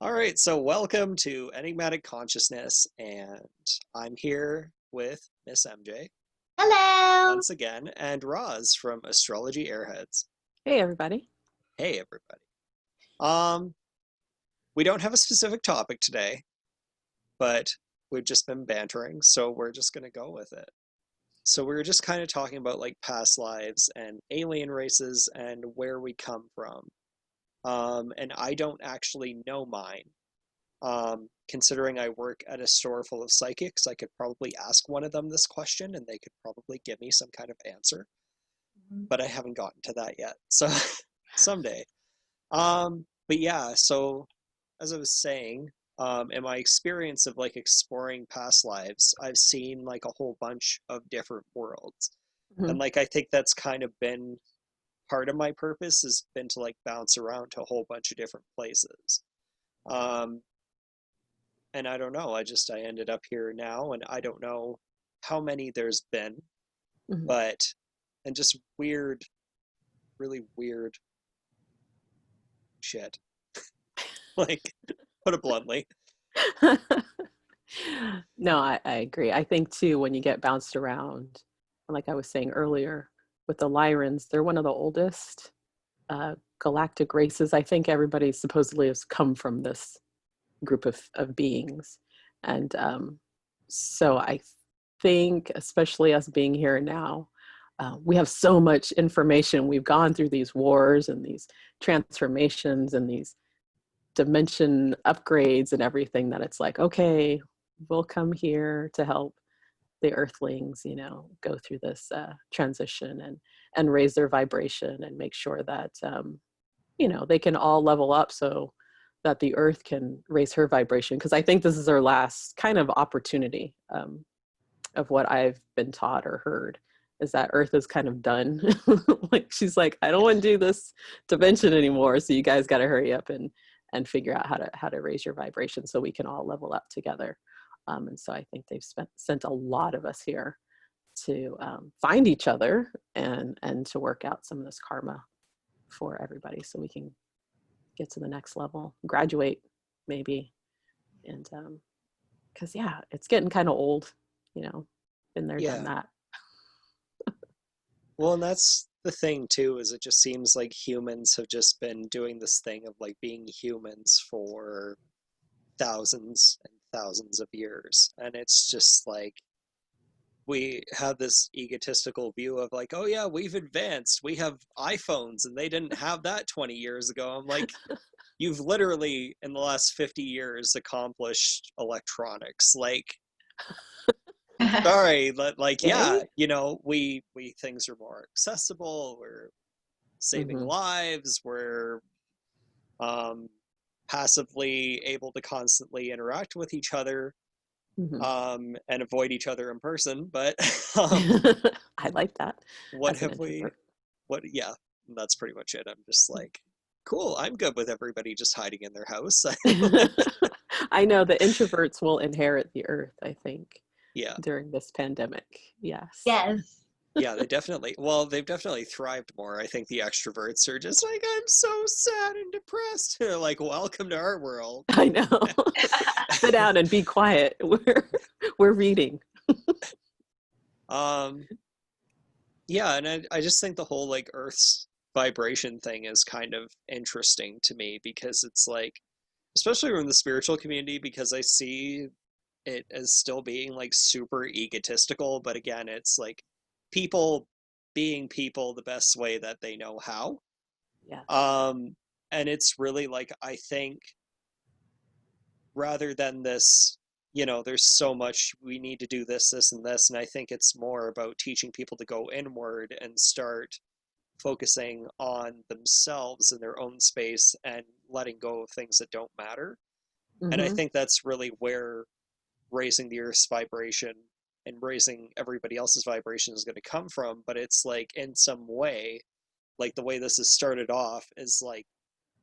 All right, so welcome to Enigmatic Consciousness, and I'm here with Miss MJ Hello. once again, and Roz from Astrology Airheads. Hey, everybody. Hey, everybody. Um, we don't have a specific topic today, but we've just been bantering, so we're just gonna go with it. So we were just kind of talking about like past lives and alien races and where we come from. And I don't actually know mine. Considering I work at a store full of psychics, I could probably ask one of them this question and they could probably give me some kind of answer. But I haven't gotten to that yet. So someday. But yeah, so as I was saying, in my experience of like exploring past lives, I've seen like a whole bunch of different worlds. And Mhm. like I think that's kind of been part of my purpose has been to like bounce around to a whole bunch of different places. Um, and I don't know. I ended up here now, and I don't know how many there's been, Mhm. but and just weird, really weird shit. Like, put it bluntly. No, I agree. I think too, when you get bounced around, like I was saying earlier, with the Lyrans, they're one of the oldest galactic races. I think everybody supposedly has come from this group of beings. And so I think, especially us being here now, we have so much information. We've gone through these wars and these transformations and these dimension upgrades and everything that it's like, okay, we'll come here to help the earthlings, go through this transition and raise their vibration and make sure that they can all level up so that the earth can raise her vibration. Because I think this is our last kind of opportunity of what I've been taught or heard, is that earth is kind of done. Like she's like, I don't want to do this dimension anymore, so you guys got to hurry up and figure out how to raise your vibration so we can all level up together. And so I think they've sent a lot of us here to find each other and to work out some of this karma for everybody so we can get to the next level, graduate maybe. And because yeah, it's getting kind of old, been there, done Yeah. that. Well, and that's the thing too, is it just seems like humans have just been doing this thing of like being humans for thousands and thousands of years. And it's just like we have this egotistical view of like, oh yeah, we've advanced. We have iPhones and they didn't have that 20 years ago. I'm like, you've literally in the last 50 years accomplished electronics. Like, sorry, but like, yeah, Okay. we things are more accessible. We're saving Mm-hmm. lives. We're um, passively able to constantly interact with each other Mm-hmm. and avoid each other in person. But I like that what as an have we? introvert. What? Yeah, that's pretty much it. I'm just like, cool. I'm good with everybody just hiding in their house. I know the introverts will inherit the earth, I think, Yeah, during this pandemic. Yes. Yes. yeah, they've definitely thrived more. I think the extroverts are just like, I'm so sad and depressed. They're like, welcome to our world. I know. Sit down and be quiet. We're reading. um, yeah, and I just think the whole like Earth's vibration thing is kind of interesting to me because it's like, especially in the spiritual community, because I see it as still being like super egotistical, but again, it's like people being people the best way that they know how. Yes. Um, and it's really like, I think rather than this, there's so much we need to do this, and this, and I think it's more about teaching people to go inward and start focusing on themselves in their own space and letting go of things that don't matter. And I Mm-hmm. think that's really where raising the earth's vibration and raising everybody else's vibration is going to come from. But it's like, in some way, like the way this has started off is like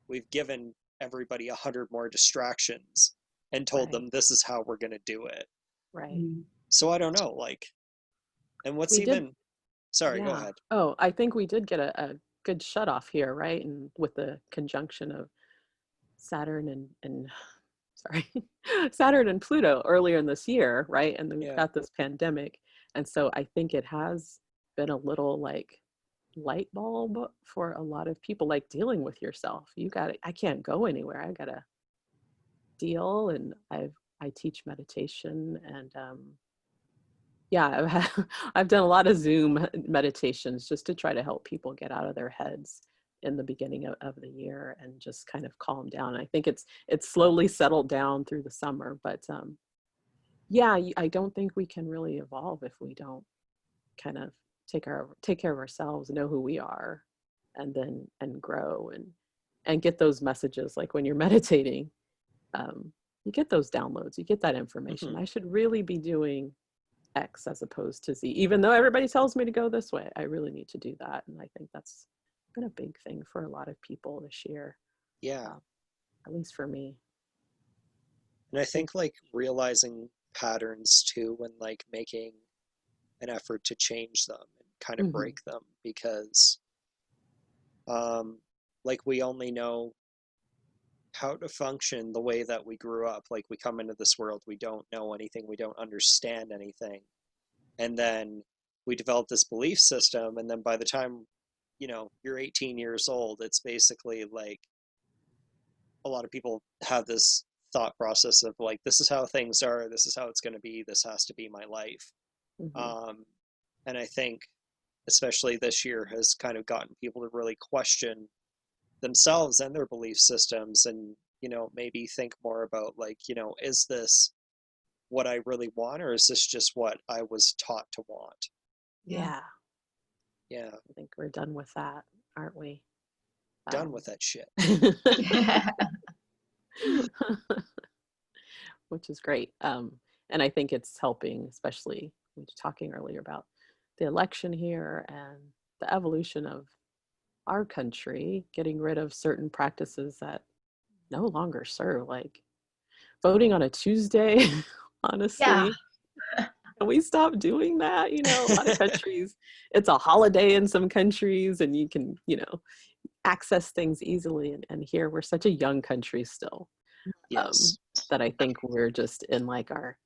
we've given everybody 100 more distractions and told Right. them this is how we're going to do it. Right. So I don't know, like, and what's We did. even, sorry, go Yeah. ahead. Oh, I think we did get a good shut off here, right? And with the conjunction of Saturn and sorry, Saturn and Pluto earlier in this year, right? And then we've Yeah. got this pandemic. And so I think it has been a little like light bulb for a lot of people, like dealing with yourself. You got to, I can't go anywhere. I got to deal. And I teach meditation and, yeah, I've done a lot of Zoom meditations just to try to help people get out of their heads in the beginning of the year and just kind of calm down. I think it's slowly settled down through the summer, but yeah, I don't think we can really evolve if we don't kind of take care of ourselves, know who we are, and grow and get those messages. Like when you're meditating, you get those downloads, you get that information. Hmm. I should really be doing X as opposed to Z, even though everybody tells me to go this way. I really need to do that. And I think that's been a big thing for a lot of people this year, Yeah. uh, at least for me. And I think like realizing patterns too, and like making an effort to change them and kind of Hmm. break them, because um, like we only know how to function the way that we grew up. Like we come into this world, we don't know anything, we don't understand anything, and then we develop this belief system, and then by the time you're 18 years old, it's basically like a lot of people have this thought process of like, this is how things are, this is how it's going to be, this has to be my life. Hmm. um, and I think especially this year has kind of gotten people to really question themselves and their belief systems, and maybe think more about like, is this what I really want, or is this just what I was taught to want? Yeah. Yeah, Yeah. I think we're done with that, aren't we? Done with that shit. Which is great. And I think it's helping, especially we were talking earlier about the election here and the evolution of our country, getting rid of certain practices that no longer serve, like voting on a Tuesday. Yeah. Honestly, can we stop doing that? A lot of countries, it's a holiday in some countries, and you can, access things easily. And here we're such a young country still, um, Yes. that I think we're just in like our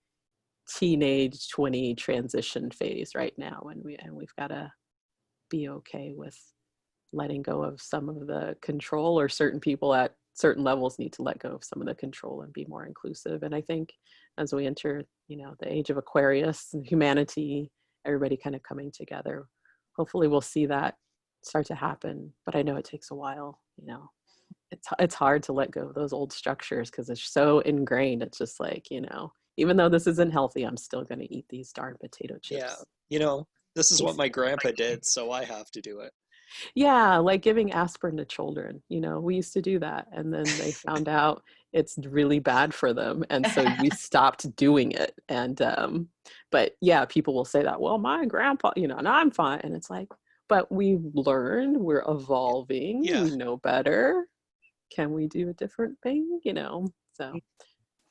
teenage 20 transition phase right now, and we've got to be okay with letting go of some of the control, or certain people at certain levels need to let go of some of the control and be more inclusive. And I think as we enter, the age of Aquarius and humanity, everybody kind of coming together, hopefully we'll see that start to happen. But I know it takes a while. It's hard to let go of those old structures because it's so ingrained. It's just like, even though this isn't healthy, I'm still going to eat these darn potato Yeah. chips. This is what my grandpa did, so I have to do it. Yeah, like giving aspirin to children. We used to do that, and then they found out it's really bad for them, and so we stopped doing it. And but yeah, people will say that, well, my grandpa, and I'm fine. And it's like, but we've learned, we're evolving, Yeah. we know better. Can we do a different thing? So Maybe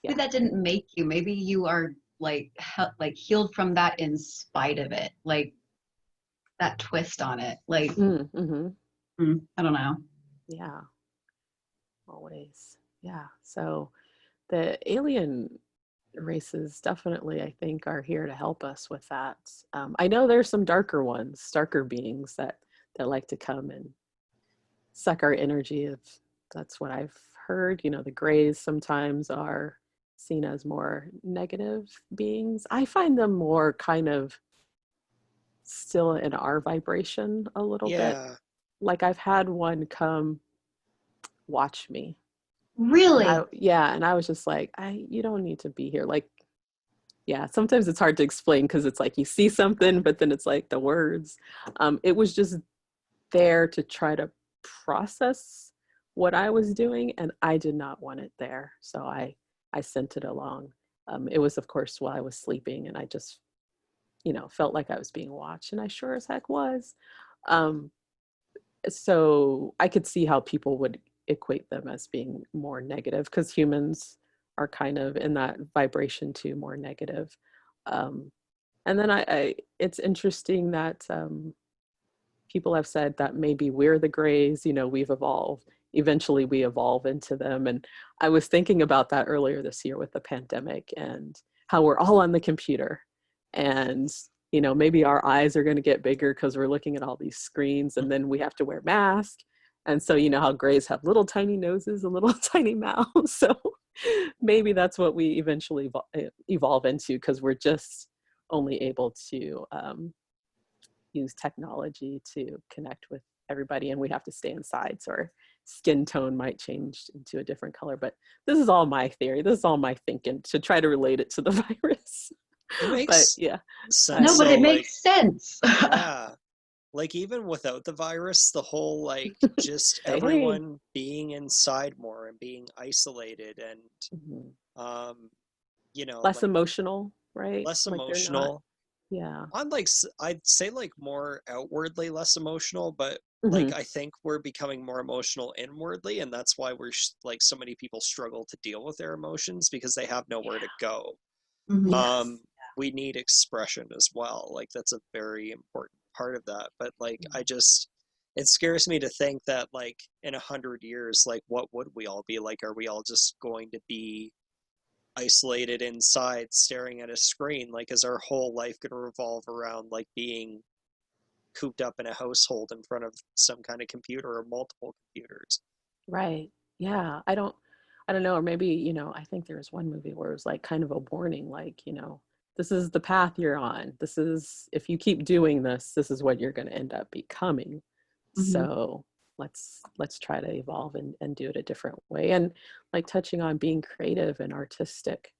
yeah. that didn't make you. Maybe you are like like healed from that in spite of it. Like that twist on it. Like Mm-hmm. I don't know. Yeah, always. Yeah. So the alien races definitely, I think, are here to help us with that. I know there's some darker ones, darker beings that like to come and suck our energy. If that's what I've heard, the grays sometimes are seen as more negative beings. I find them more kind of still in our vibration a little bit. Yeah. Like I've had one come watch me. Really? And I was just like, you don't need to be here. Like, yeah, sometimes it's hard to explain because it's like you see something, but then it's like the words. It was just there to try to process what I was doing, and I did not want it there. So I sent it along. It was, of course, while I was sleeping, and I just, felt like I was being watched, and I sure as heck was. Um, so I could see how people would equate them as being more negative because humans are kind of in that vibration too, more negative. Um, and then it's interesting that people have said that maybe we're the grays, we've evolved eventually we evolve into them. And I was thinking about that earlier this year with the pandemic and how we're all on the computer. And, you know, maybe our eyes are going to get bigger because we're looking at all these screens, and then we have to wear masks. And so, you know how grays have little tiny noses and little tiny mouths. So maybe that's what we eventually evolve into, because we're just only able to use technology to connect with everybody, and we have to stay inside, so our skin tone might change into a different color. But this is all my theory, this is all my thinking to try to relate it to the virus. It But makes yeah, sense. No, but So it like, makes sense. yeah, like even without the virus, the whole like just hey, everyone being inside more and being isolated and mhm. um, you know, Less like emotional, right? less Like they're not. emotional. Yeah. On like I'd say like more outwardly less emotional, but like Hmm. I think we're becoming more emotional inwardly, and that's why we're like so many people struggle to deal with their emotions because they have nowhere to go. Mhm. um Yes. we need expression as well, like that's a very important part of that. But like Mhm. I just, it scares me to think that like in 100 years, like what would we all be like? Are we all just going to be isolated inside staring at a screen? Like is our whole life going to revolve around like being cooped up in a household in front of some kind of computer or multiple computers? Right. Yeah. I don't know. Or maybe, you know, I think there was one movie where it was like kind of a warning, like, you know, this is the path you're on. This is, if you keep doing this, this is what you're going to end up becoming. Mhm. So let's try to evolve and do it a different way. And like touching on being creative and artistic,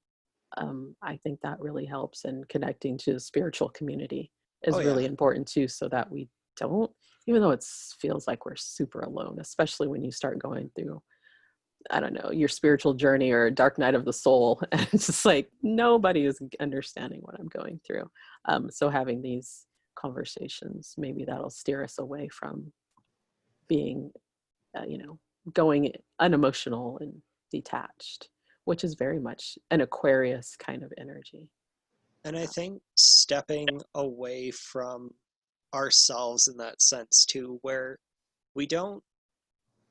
I think that really helps. And connecting to the spiritual community Oh is yeah. really important too, so that we don't, even though it feels like we're super alone, especially when you start going through, I don't know, your spiritual journey or dark night of the soul. And it's just like nobody is understanding what I'm going through. So having these conversations, maybe that'll steer us away from being, you know, going unemotional and detached, which is very much an Aquarius kind of energy. And I Yeah. think stepping away from ourselves in that sense too, where we don't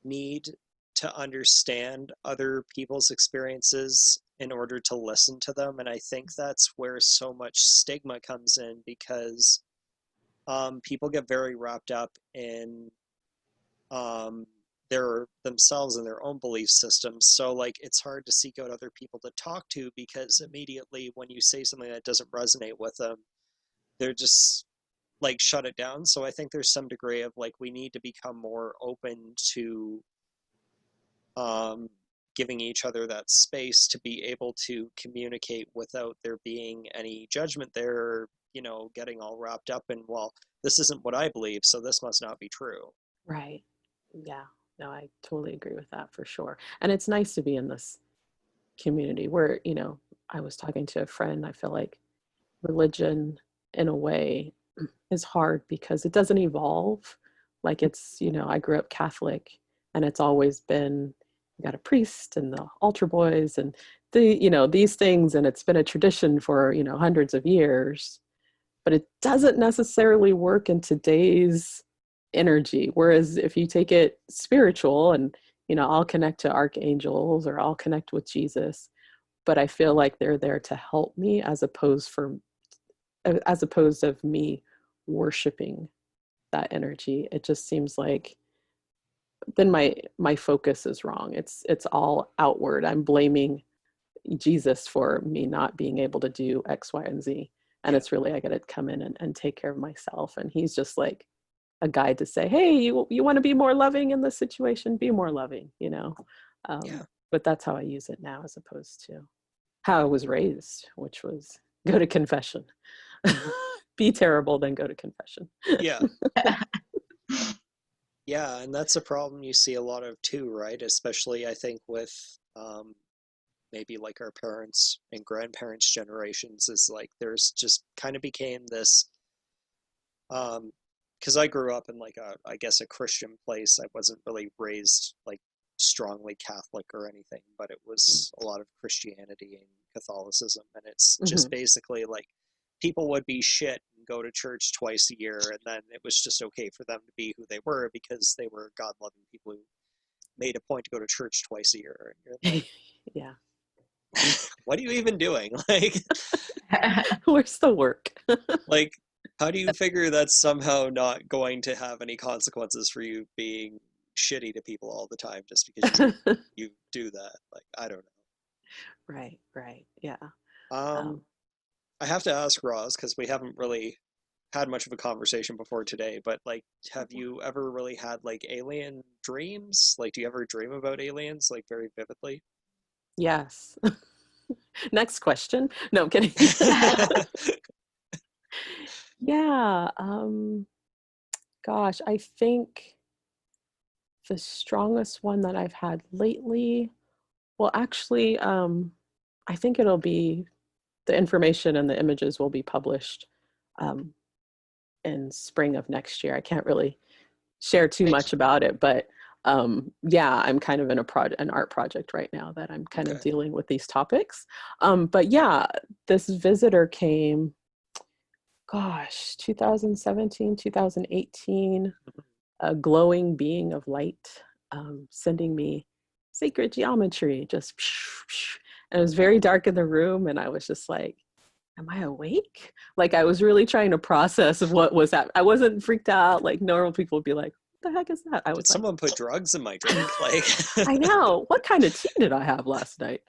need to understand other people's experiences in order to listen to them. And I think that's where so much stigma comes in, because people get very wrapped up in um, their themselves and their own belief systems. So like it's hard to seek out other people to talk to, because immediately when you say something that doesn't resonate with them, they're just like shut it down. So I think there's some degree of like we need to become more open to um, giving each other that space to be able to communicate without there being any judgment there, you know, getting all wrapped up in, well, this isn't what I believe, so this must not be true. Right. Yeah. No, I totally agree with that for sure. And it's nice to be in this community where, you know, I was talking to a friend. I feel like religion, in a way, is hard because it doesn't evolve. Like it's, you know, I grew up Catholic, and it's always been, you got a priest and the altar boys and you know, these things. And it's been a tradition for, you know, hundreds of years, but it doesn't necessarily work in today's energy. Whereas if you take it spiritual and, you know, I'll connect to archangels or I'll connect with Jesus, but I feel like they're there to help me as opposed of me worshiping that energy. It just seems like then my focus is wrong. It's all outward. I'm blaming Jesus for me not being able to do X, Y, and Z. And Yeah. it's really, I got to come in and take care of myself. And he's just like a guide to say, hey, you want to be more loving in this situation, be more loving, you know? Yeah. But that's how I use it now, as opposed to how I was raised, which was go to confession. Be terrible, then go to confession. Yeah. Yeah, and that's a problem you see a lot of too, right? Especially I think with maybe like our parents and grandparents generations, is like there's just kind of became this um because I grew up in like a, I guess, a Christian place. I wasn't really raised like strongly Catholic or anything, but it was a lot of Christianity and Catholicism, and it's just Mm-hmm. basically like people would be shit and go to church twice a year, and then it was just okay for them to be who they were because they were God-loving people who made a point to go to church twice a year. And you're like, Yeah. what are you even doing? Like, Where's the work? like, how do you figure that's somehow not going to have any consequences for you being shitty to people all the time just because you do that? Like, I don't Right, right. Yeah. know. Um, I have to ask Roz because we haven't really had much of a conversation before today, but like, have you ever really had like alien dreams? Like, do you ever dream about aliens like very vividly? yes. Next question. No, I'm kidding. Yeah. Gosh, I think the strongest one that I've had lately, well, actually, I think it'll be the information and the images will be published um, in spring of next year. I can't really share too much about it, but yeah, I'm kind of in an art project right now that I'm kind of Okay. dealing with these topics. But yeah, this visitor came, gosh, 2017, 2018, a glowing being of light, sending me sacred geometry, just, and it was very dark in the room, and I was just like, am I awake? Like I was really trying to process of what was happening. I wasn't freaked out like normal people would be like, what the heck is that? I Did was like, someone put drugs in my drink? Like, I know. What kind of tea did I have last night?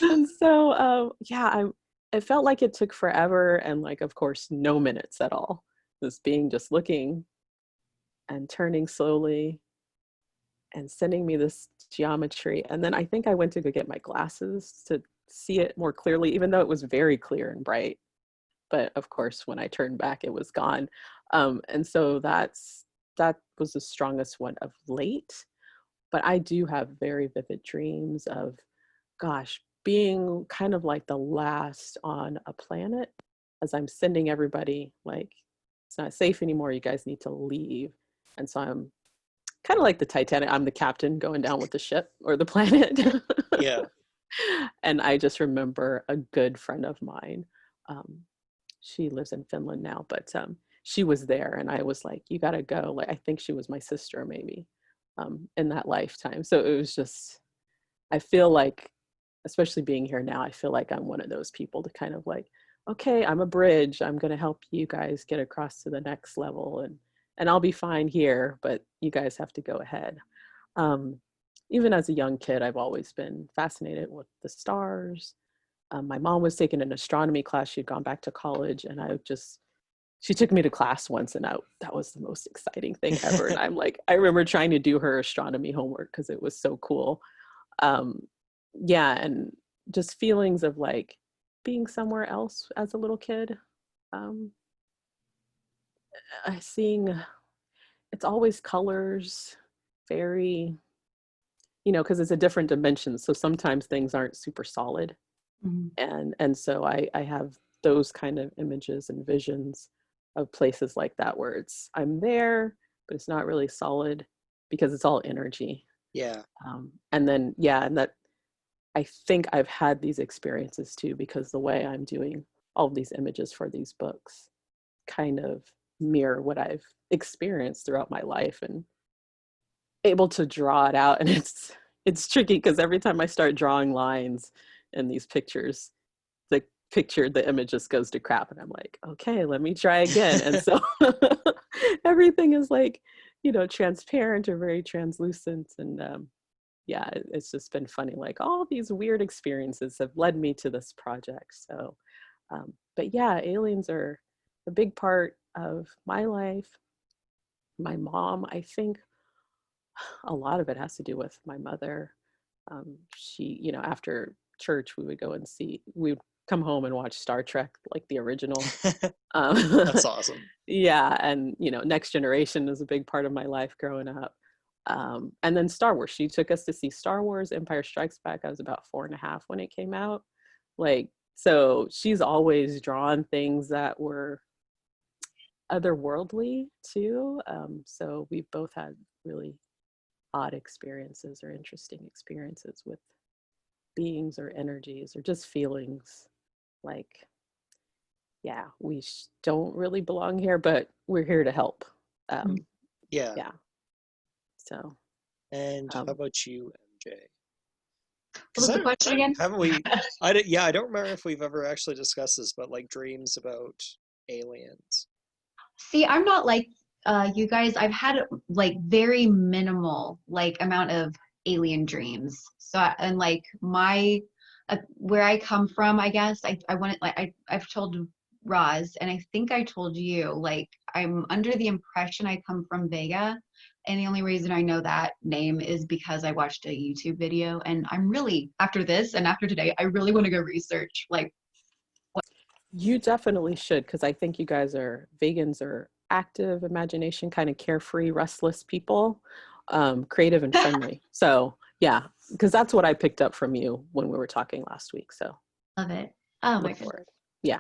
And so, yeah, it felt like it took forever and like, of course, no minutes at all. This being just looking and turning slowly and sending me this geometry. And then I think I went to go get my glasses to see it more clearly, even though it was very clear and bright. But of course, when I turned back, it was gone. And so that was the strongest one of late. But I do have very vivid dreams of, gosh, being kind of like the last on a planet as I'm sending everybody like, it's not safe anymore. You guys need to leave. And so I'm kind of like the Titanic. I'm the captain going down with the ship or the planet. yeah. And I just remember a good friend of mine. Um, she lives in Finland now, but she was there, and I was like, "You gotta go." Like I think she was my sister, maybe, in that lifetime. So it was just, I feel like, especially being here now, I feel like I'm one of those people to kind of like, okay, I'm a bridge. I'm gonna help you guys get across to the next level, and I'll be fine here, but you guys have to go ahead. Um, Even as a young kid, I've always been fascinated with the stars. My mom was taking an astronomy class. She'd gone back to college, and she took me to class once, and that was the most exciting thing ever. And I'm like, I remember trying to do her astronomy homework because it was so cool. Um, yeah, and just feelings of like being somewhere else as a little kid. Um, Seeing, it's always colors, very, because it's a different dimension. So sometimes things aren't super solid. Mhm. And so I have those kind of images and visions of places like that where I'm there, but it's not really solid because it's all energy. Yeah. And then yeah, and that I think I've had these experiences too because the way I'm doing all of these images for these books kind of mirror what I've experienced throughout my life and able to draw it out. And it's tricky because every time I start drawing lines in these pictures, the image just goes to crap, and I'm like, okay, let me try again. And so everything is like, transparent or very translucent. And yeah, it's just been funny, like all these weird experiences have led me to this project. So but yeah, aliens are a big part of my life. My mom, I think a lot of it has to do with my mother. She, after church, we would come home and watch Star Trek, like the original. That's Um, awesome. yeah, and Next Generation is a big part of my life growing up. And then Star Wars. She took us to see Star Wars: Empire Strikes Back. I was about 4.5 when it came out. Like, so she's always drawn things that were otherworldly too. So we both had really odd experiences or interesting experiences with beings or energies or just feelings like, yeah, we don't really belong here, but we're here to help. Mhm. um Yeah. yeah, so And how Um, about you, MJ? What was the question again? Haven't we? I don't remember if we've ever actually discussed this, but like dreams about aliens. See, I'm not like you guys. I've had like very minimal like amount of alien dreams. So and like my where I come from, I guess I want it like I've told Roz and I think I told you like I'm under the impression I come from Vega, and the only reason I know that name is because I watched a YouTube video, and I'm really after this and after today, I really want to go research like you definitely should, because I think you guys are vegans are active, imagination, kind of carefree, restless people, creative and friendly. So yeah, because that's what I picked up from you when we were talking last week. So love it. Oh my look goodness. for it. Yeah.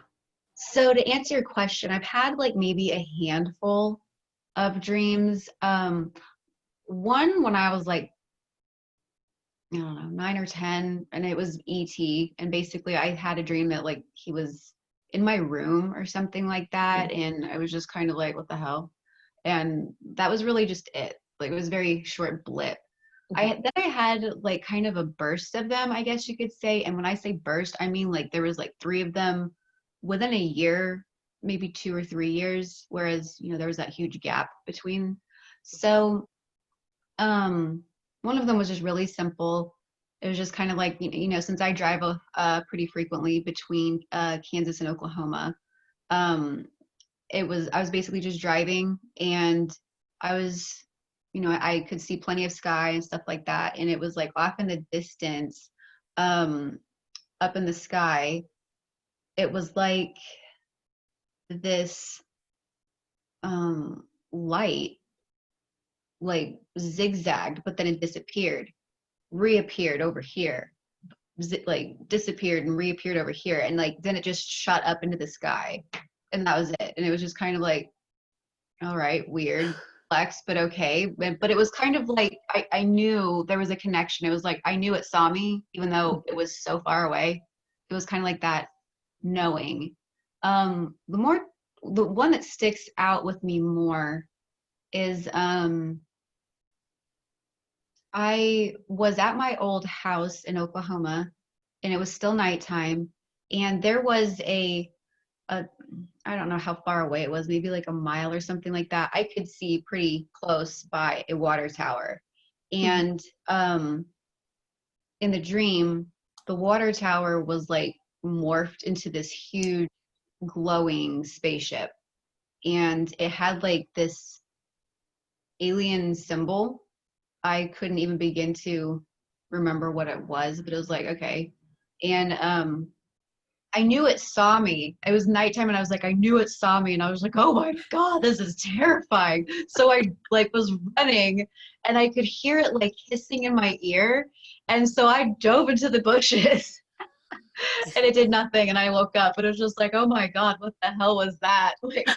So to answer your question, I've had like maybe a handful of dreams. One when I was like, I don't know, 9 or 10, and it was ET. And basically I had a dream that like he was in my room or something like that. And I was just kind of like, what the hell? And that was really just it. Like it was a very short blip. Then I had like kind of a burst of them, I guess you could say. And when I say burst, I mean like there was like three of them within a year, maybe 2 or 3 years, whereas there was that huge gap between. So one of them was just really simple. It was just kind of like since I drive pretty frequently between Kansas and Oklahoma, um, I was basically just driving, and I was I could see plenty of sky and stuff like that, and it was like off in the distance, um, up in the sky. It was like this light like zigzagged, but then it disappeared, reappeared over here, like disappeared and reappeared over here, and like then it just shot up into the sky, and that was it. And it was just kind of like, all right, weird, flex, but okay. But it was kind of like I knew there was a connection. It was like I knew it saw me, even though it was so far away. It was kind of like that knowing. The one that sticks out with me more is I was at my old house in Oklahoma, and it was still nighttime, and there was a I don't know how far away it was, maybe like a mile or something like that. I could see pretty close by a water tower. And in the dream, the water tower was like morphed into this huge glowing spaceship. And it had like this alien symbol. I couldn't even begin to remember what it was, but it was like, okay. And I knew it saw me. It was nighttime, and I was like, I knew it saw me, and I was like, oh my god, this is terrifying. So I like was running, and I could hear it like hissing in my ear, and so I dove into the bushes, and it did nothing, and I woke up, but it was just like, oh my god, what the hell was that? Like,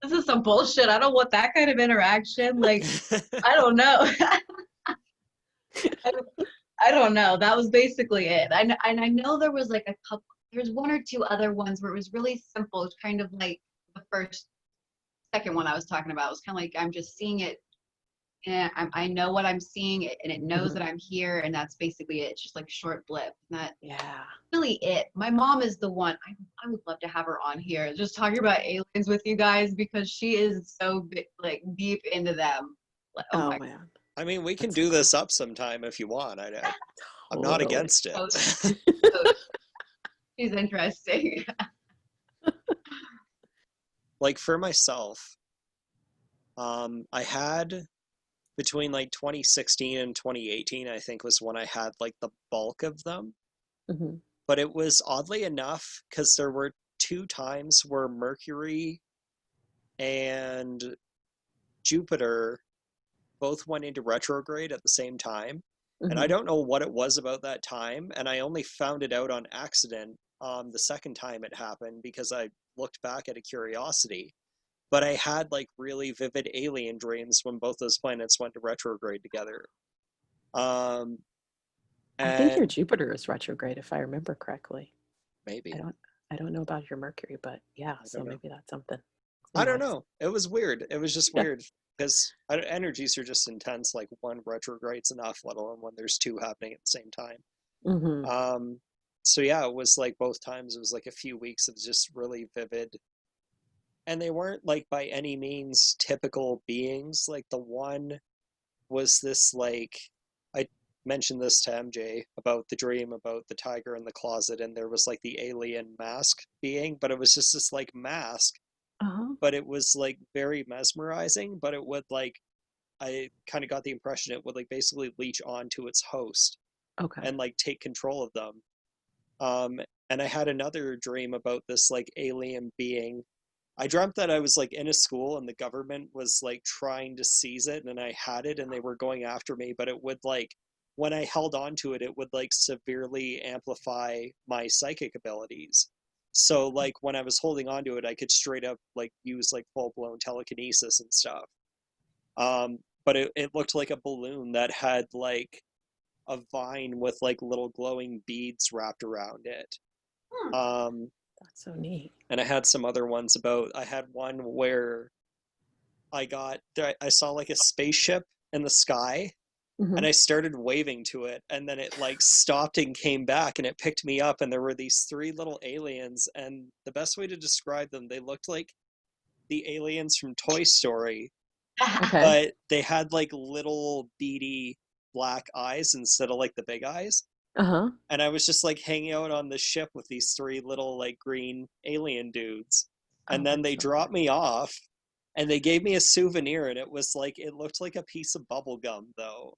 this is some bullshit. I don't want that kind of interaction. Like, I don't know. I don't know. That was basically it. And I know there was like a couple, there's one or two other ones where it was really simple. It's kind of like the second one I was talking about. It was kind of like I'm just seeing it, and I know what I'm seeing, and it knows that I'm here, and that's basically it. It's just like a short blip. And that's really it. My mom is the one. I would love to have her on here, just talking about aliens with you guys, because she is so like deep into them. Like, oh my man. I mean, we can do this up sometime if you want. I'm not against it. She's interesting. Like for myself, I had between like 2016 and 2018, I think was when I had like the bulk of them. But it was oddly enough because there were 2 times where Mercury and Jupiter both went into retrograde at the same time. And I don't know what it was about that time. And I only found it out on accident the second time it happened because I looked back at a curiosity. But I had like really vivid alien dreams when both those planets went to retrograde together. I think your Jupiter is retrograde, if I remember correctly. Maybe. I don't know about your Mercury, but yeah, so maybe that's something. I don't know. It was weird. It was just weird because energies are just intense. Like one retrograde's enough, let alone when there's two happening at the same time. Mm-hmm. So yeah, it was like both times. It was like a few weeks of just really vivid, and they weren't like by any means typical beings. Like the one was this like I mentioned this to MJ about the dream about the tiger in the closet, and there was like the alien mask being, but it was just this like mask, Uh-huh. but it was like very mesmerizing, but it would like I kind of got the impression it would like basically leech onto its host Okay. and like take control of them. Um, and I had another dream about this like alien being. I dreamt that I was like in a school and the government was like trying to seize it and I had it and they were going after me, but it would like when I held on to it, it would like severely amplify my psychic abilities. So like when I was holding on to it, I could straight up like use like full blown telekinesis and stuff. But it looked like a balloon that had like a vine with like little glowing beads wrapped around it. Hmm. That's so neat. And I had some other ones about, I had one where I saw like a spaceship in the sky Mm-hmm. and I started waving to it and then it like stopped and came back and it picked me up and there were these three little aliens and the best way to describe them, they looked like the aliens from Toy Story, Okay. but they had like little beady black eyes instead of like the big eyes. Uh-huh. And I was just like hanging out on the ship with these three little like green alien dudes. And Oh, then that's they so dropped cool. me off and they gave me a souvenir and it was like it looked like a piece of bubble gum though.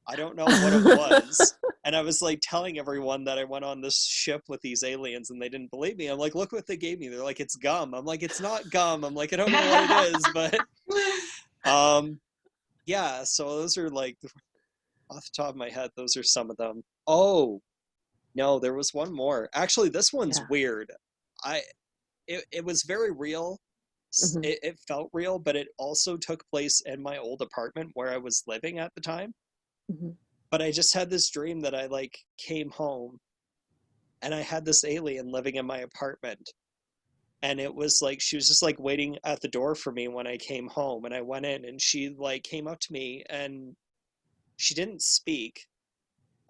I don't know what it was. And I was like telling everyone that I went on this ship with these aliens and they didn't believe me. I'm like, look what they gave me. They're like, it's gum. I'm like, it's not gum. I'm like, I don't know what it is, but um yeah, so those are like off the top of my head, those are some of them. Oh, no, there was one more. Actually, this one's Yeah. weird. I it was very real. Mm-hmm. It felt real, but it also took place in my old apartment where I was living at the time. Mm-hmm. But I just had this dream that I like came home and I had this alien living in my apartment. And it was like she was just like waiting at the door for me when I came home and I went in and she like came up to me and she didn't speak.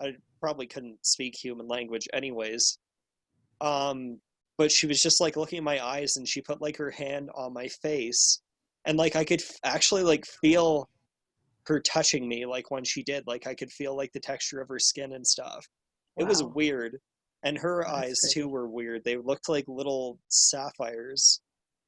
I probably couldn't speak human language anyways. Um, but she was just like looking at my eyes and she put like her hand on my face and like I could actually like feel her touching me like when she did like I could feel like the texture of her skin and stuff. It was Wow. weird. And her That's eyes too crazy. were weird. They looked like little sapphires.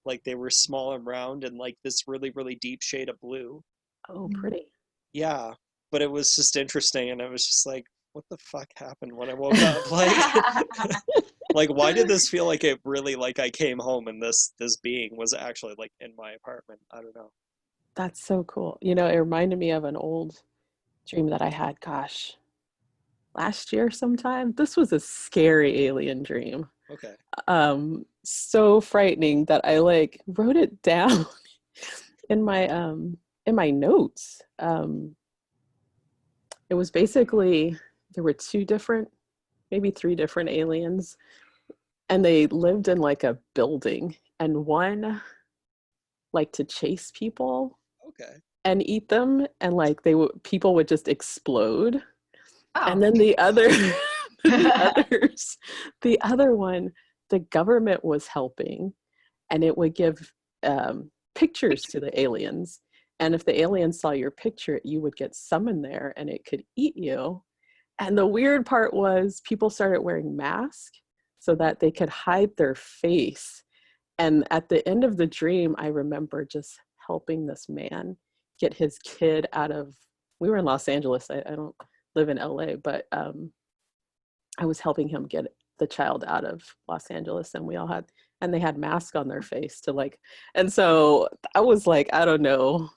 Like they were small and round and like this really really deep shade of blue. Oh, pretty. Yeah, but it was just interesting and I was just like what the fuck happened when I woke up? Like why did this feel like it really like I came home and this being was actually like in my apartment? I don't know. That's so cool. You know, it reminded me of an old dream that I had, gosh, last year sometime. This was a scary alien dream. Okay. So frightening that I like wrote it down in my notes. It was basically there were two different, maybe three different aliens, and they lived in like a building, and one liked to chase people Okay. and eat them, and like they would people would just explode. And Oh. then the other Wow. the others the other one, the government was helping, and it would give pictures to the aliens, and if the aliens saw your picture you would get summoned there and it could eat you. And the weird part was people started wearing masks so that they could hide their face. And at the end of the dream, I remember just helping this man get his kid out of, we were in Los Angeles. I don't live in LA, but I was helping him get the child out of Los Angeles, and we all had, and they had masks on their face to like, and so I was like, I don't know,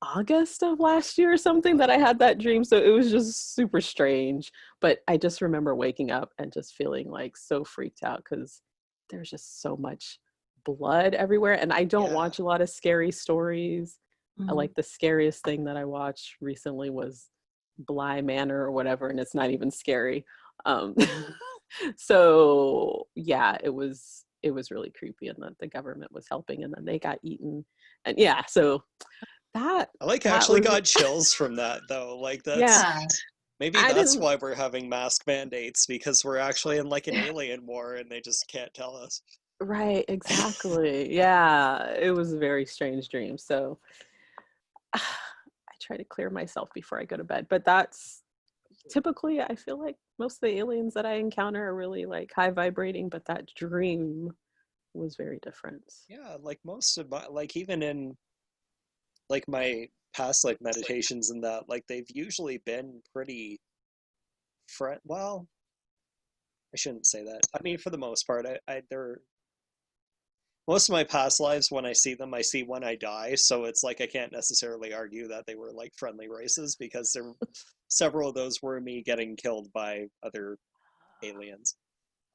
August of last year or something that I had that dream. So it was just super strange. But I just remember waking up and just feeling like so freaked out because there's just so much blood everywhere. And I don't Yeah. watch a lot of scary stories. I Mhm. like the scariest thing that I watched recently was Bly Manor or whatever, and it's not even scary. Um, so yeah, it was really creepy, and the government was helping, and then they got eaten, and yeah, so That I like that actually was got chills from that though. Like that's yeah. Yeah. maybe I that's didn't why we're having mask mandates, because we're actually in like an alien war and they just can't tell us. right, exactly. Yeah, it was a very strange dream. So I try to clear myself before I go to bed. But that's typically I feel like most of the aliens that I encounter are really like high vibrating, but that dream was very different. Yeah, like most of my, like even in like my past like meditations and that, like they've usually been pretty well, I shouldn't say that. I mean, for the most part, they're most of my past lives, when I see them, I see when I die, so it's like I can't necessarily argue that they were like friendly races, because there several of those were me getting killed by other aliens.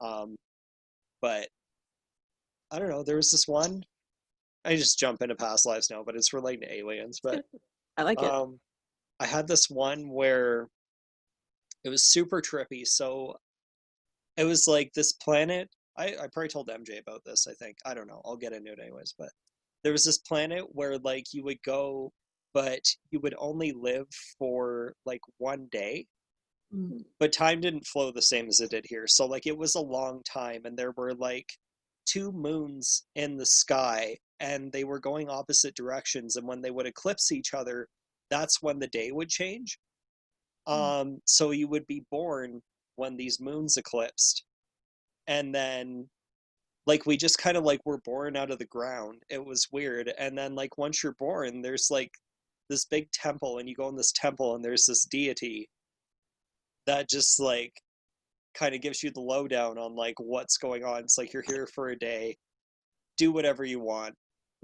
Um, but I don't know, there was this one, I just jump into past lives now, but it's related to aliens. It's But good. I like it. I had this one where it was super trippy. So it was like this planet. I probably told MJ about this, I think. I don't know. I'll get into it anyways. But there was this planet where like you would go, but you would only live for like one day. Mm. But time didn't flow the same as it did here. So like it was a long time, and there were like two moons in the sky, and they were going opposite directions. And when they would eclipse each other, that's when the day would change. So you would be born when these moons eclipsed, and then like we just kind of like were born out of the ground. It was weird. And then like once you're born, there's like this big temple, and you go in this temple, and there's this deity that just like kind of gives you the lowdown on like what's going on. It's like you're here for a day, do whatever you want.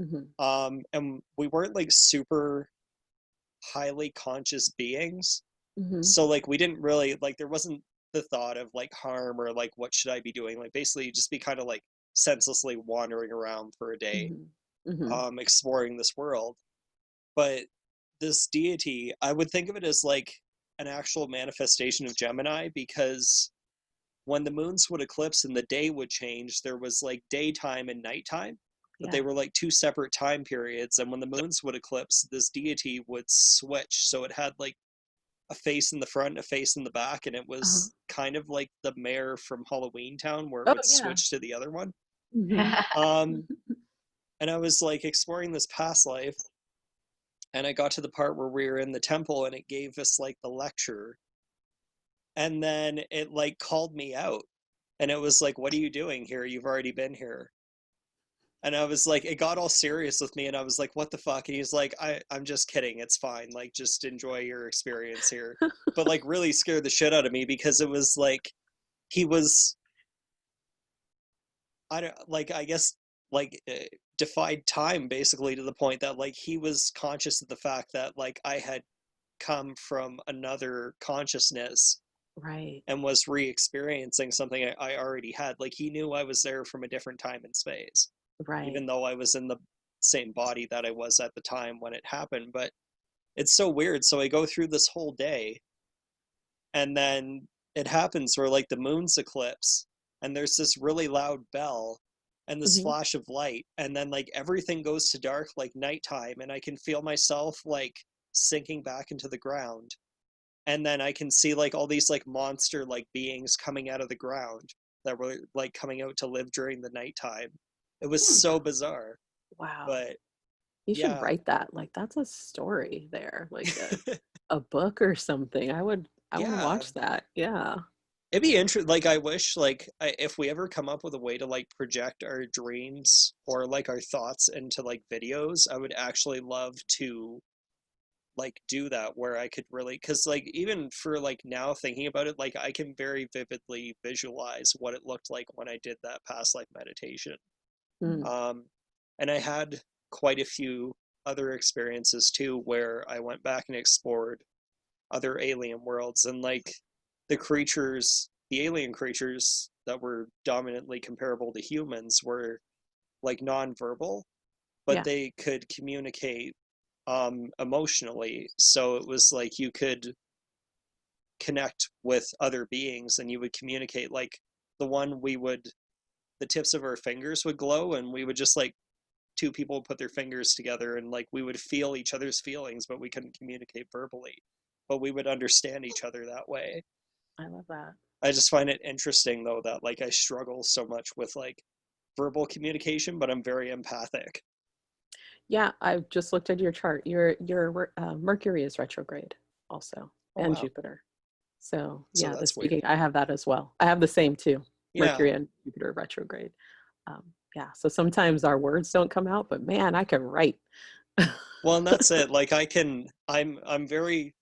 Hmm. And we weren't like super highly conscious beings, Hmm. so like we didn't really like, there wasn't the thought of like harm or like what should I be doing. Like basically you just be kind of like senselessly wandering around for a day, Hmm. Hmm. exploring this world. But this deity, I would think of it as like an actual manifestation of Gemini, because when the moons would eclipse and the day would change, there was like daytime and nighttime, but they Yeah. were like two separate time periods. And when the moons would eclipse, this deity would switch. So it had like a face in the front and a face in the back, and it Uh-huh. was kind of like the mayor from Halloween Town, where it Oh would yeah. switch to the other one. Hmm. Um, and I was like exploring this past life, and I got to the part where we were in the temple, and it gave us like the lecture, and then it like called me out, and it was like, what are you doing here? You've already been here. And I was like, it got all serious with me, and I was like, what the fuck? And he's like, I'm just kidding, it's fine, like just enjoy your experience here. But like really scared the shit out of me, because it was like he was, I don't like, I guess like defied time basically, to the point that like he was conscious of the fact that like I had come from another consciousness Right. and was re-experiencing something I already had. Like he knew I was there from a different time and space, Right. even though I was in the same body that I was at the time when it happened. But it's so weird. So I go through this whole day, and then it happens where like the moon's eclipse, and there's this really loud bell and this Hmm. flash of light, and then like everything goes to dark, like nighttime, and I can feel myself like sinking back into the ground. And then I can see like all these like monster like beings coming out of the ground that were like coming out to live during the nighttime. It was so bizarre. Wow. But You should yeah. write that. Like that's a story there, like a book or something. I want to Yeah, watch that. Yeah. it'd be interesting. Like I wish like if we ever come up with a way to like project our dreams or like our thoughts into like videos, I would actually love to like do that, where I could really, because like even for like now thinking about it, like I can very vividly visualize what it looked like when I did that past life meditation. Mm. um and I had quite a few other experiences too, where I went back and explored other alien worlds, and like the alien creatures that were dominantly comparable to humans were like nonverbal, but Yeah. they could communicate emotionally. So it was like you could connect with other beings, and you would communicate. Like the one, we would, the tips of our fingers would glow, and we would just like two people would put their fingers together and like we would feel each other's feelings, but we couldn't communicate verbally, but we would understand each other that way. I love that. I just find it interesting though that like I struggle so much with like verbal communication, but I'm very empathic. Yeah, I've just looked at your chart. Your Mercury is retrograde also, Oh and wow. Jupiter. So So yeah, the that's weird. speaking, I have that as well. I have the same too, Yeah. Mercury and Jupiter retrograde. Yeah, so sometimes our words don't come out, but man, I can write. Well, and that's it. Like I'm very,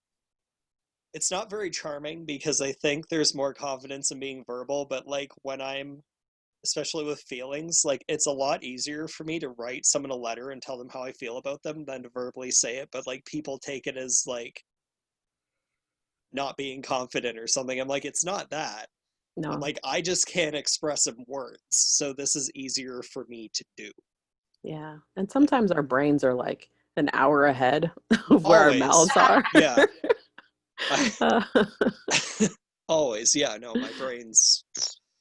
it's not very charming because I think there's more confidence in being verbal, but like when I'm, especially with feelings, like it's a lot easier for me to write someone a letter and tell them how I feel about them than to verbally say it. But like people take it as like not being confident or something. I'm like, it's not that. I'm No, like, I just can't express in words. So this is easier for me to do. yeah. And sometimes our brains are like an hour ahead of where our Always. mouths are. Yeah. I, Uh, always. Yeah. No, my brain's,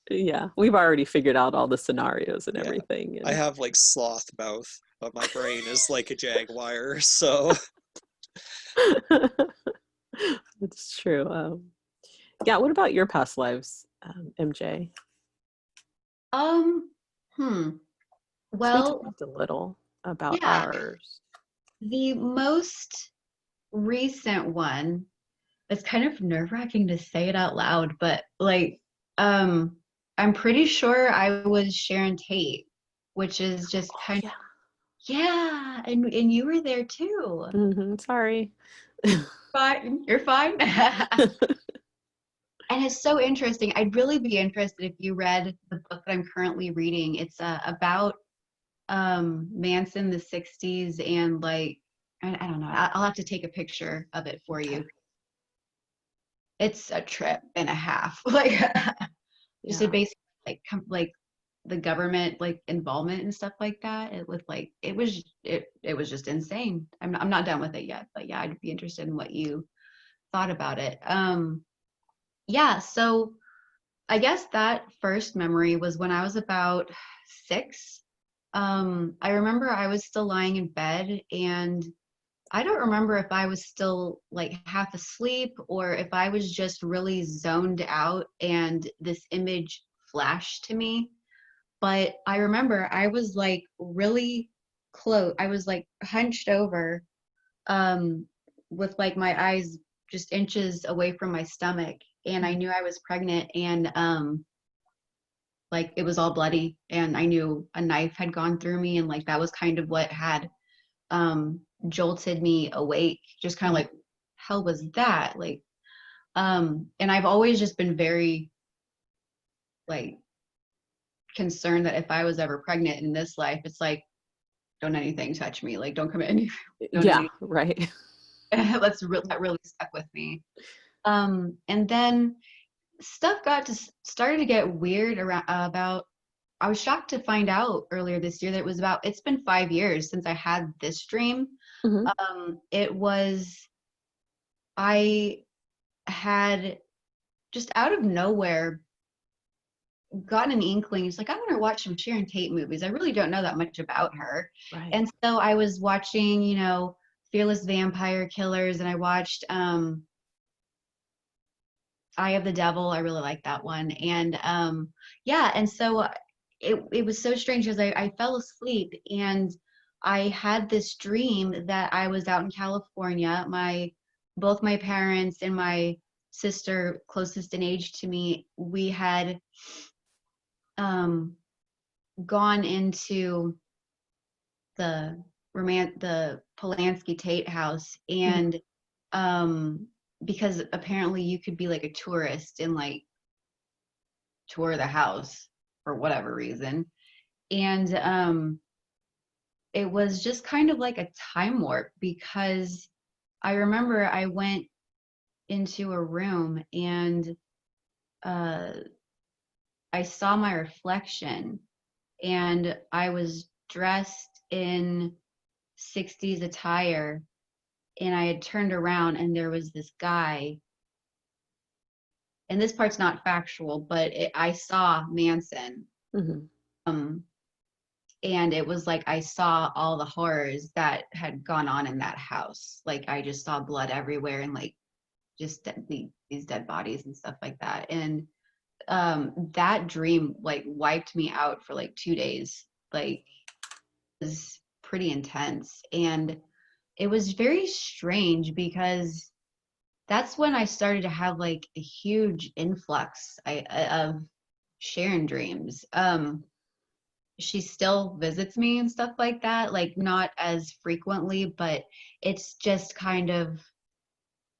yeah, we've already figured out all the scenarios and yeah. everything. I And have like sloth mouth, but my brain is like a jaguar. So it's true. Yeah, what about your past lives, MJ? Um, hmm. Because we Well, talked a little about yeah, ours. the most recent one, it's kind of nerve-wracking to say it out loud, but like, um, I'm pretty sure I was Sharon Tate, which is just Oh kind of, yeah. and you were there too. Sorry. Fine, you're fine. And it's so interesting. I'd really be interested if you read the book that I'm currently reading. It's about Manson, the 60s, and like I don't know. I'll have to take a picture of it for Okay. you. It's a trip and a half. Like just a Yeah. basic like the government like involvement and stuff like that. It was like it was just insane. I'm not done with it yet, but yeah, I'd be interested in what you thought about it. Yeah, so I guess that first memory was when I was about 6. I remember I was still lying in bed, and I don't remember if I was still like half asleep or if I was just really zoned out and this image flashed to me. But I remember I was like really close. I was like hunched over, um, with like my eyes just inches away from my stomach, and I Mm. knew I was pregnant, and like it was all bloody, and I knew a knife had gone through me, and like that was kind of what had jolted me awake, just kind of Mm. like, hell was that? Like, and I've always just been very like concerned that if I was ever pregnant in this life, it's like, don't anything touch me, like don't come in, don't Yeah, any right. that really stuck with me. And then stuff started to get weird around about. I was shocked to find out earlier this year that it's been 5 years since I had this dream. Hmm. It was, I had just out of nowhere gotten an inkling. It's like, I want to watch some Sharon Tate movies. I really don't know that much about her. Right. And so I was watching, Fearless Vampire Killers, and I watched Eye of the Devil. I really like that one. And yeah, and so it was so strange because I fell asleep, and I had this dream that I was out in California. Both my parents and my sister, closest in age to me, we had um, gone into the the Polanski Tate house, Mhm. and um, because apparently you could be like a tourist and like tour the house for whatever reason. And it was just kind of like a time warp because I remember I went into a room, and uh, I saw my reflection, and I was dressed in 60s attire, and I had turned around, and there was this guy. And this part's not factual, but I saw Manson. Mhm. Um, And it was like I saw all the horrors that had gone on in that house. Like I just saw blood everywhere and like just these dead bodies and stuff like that. And that dream like wiped me out for like 2 days. Like it was pretty intense. And it was very strange because that's when I started to have like a huge influx of Sharon dreams. She still visits me and stuff like that, like not as frequently, but it's just kind of,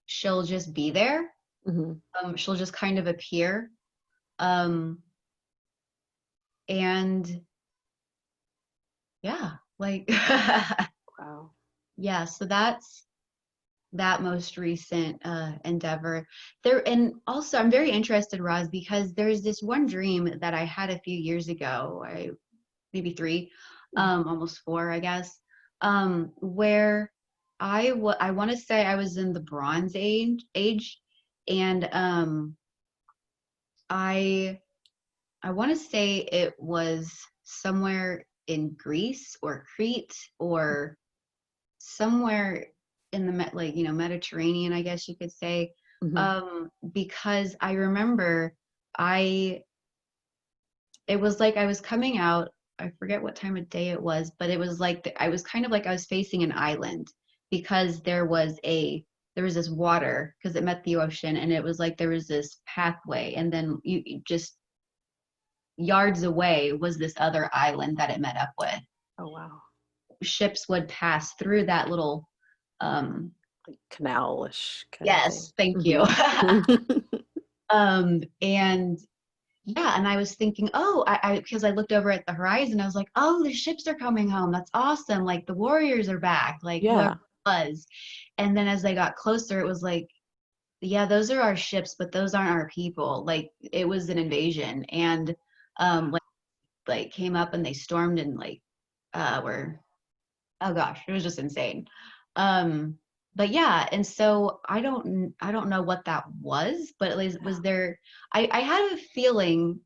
she'll just be there. Mm-hmm. She'll just kind of appear. Um, and yeah, like, Wow. yeah, so that's that most recent endeavor there. And also I'm very interested, Roz, because there's this one dream that I had a few years ago, maybe 3, almost 4, I guess, where I want to say I was in the Bronze Age, and I want to say it was somewhere in Greece or Crete or somewhere in the like Mediterranean, I guess you could say, Mm-hmm. because I remember it was like I was coming out. I forget what time of day it was, but it was like I was kind of like I was facing an island because there was this water because it met the ocean, and it was like there was this pathway, and then you just yards away was this other island that it met up with. Oh, wow. Ships would pass through that little Like canal-ish kind of thing. yes, thank you. Mm-hmm. And yeah, and I was thinking, oh, I because I looked over at the horizon, I was like, oh, the ships are coming home. That's awesome. Like the warriors are back, like whoever Yeah. it was. And then as they got closer, it was like, yeah, those are our ships, but those aren't our people. Like it was an invasion. And like came up and they stormed and like were, oh gosh, it was just insane. But yeah, and so I don't know what that was, but at least was there, I had a feeling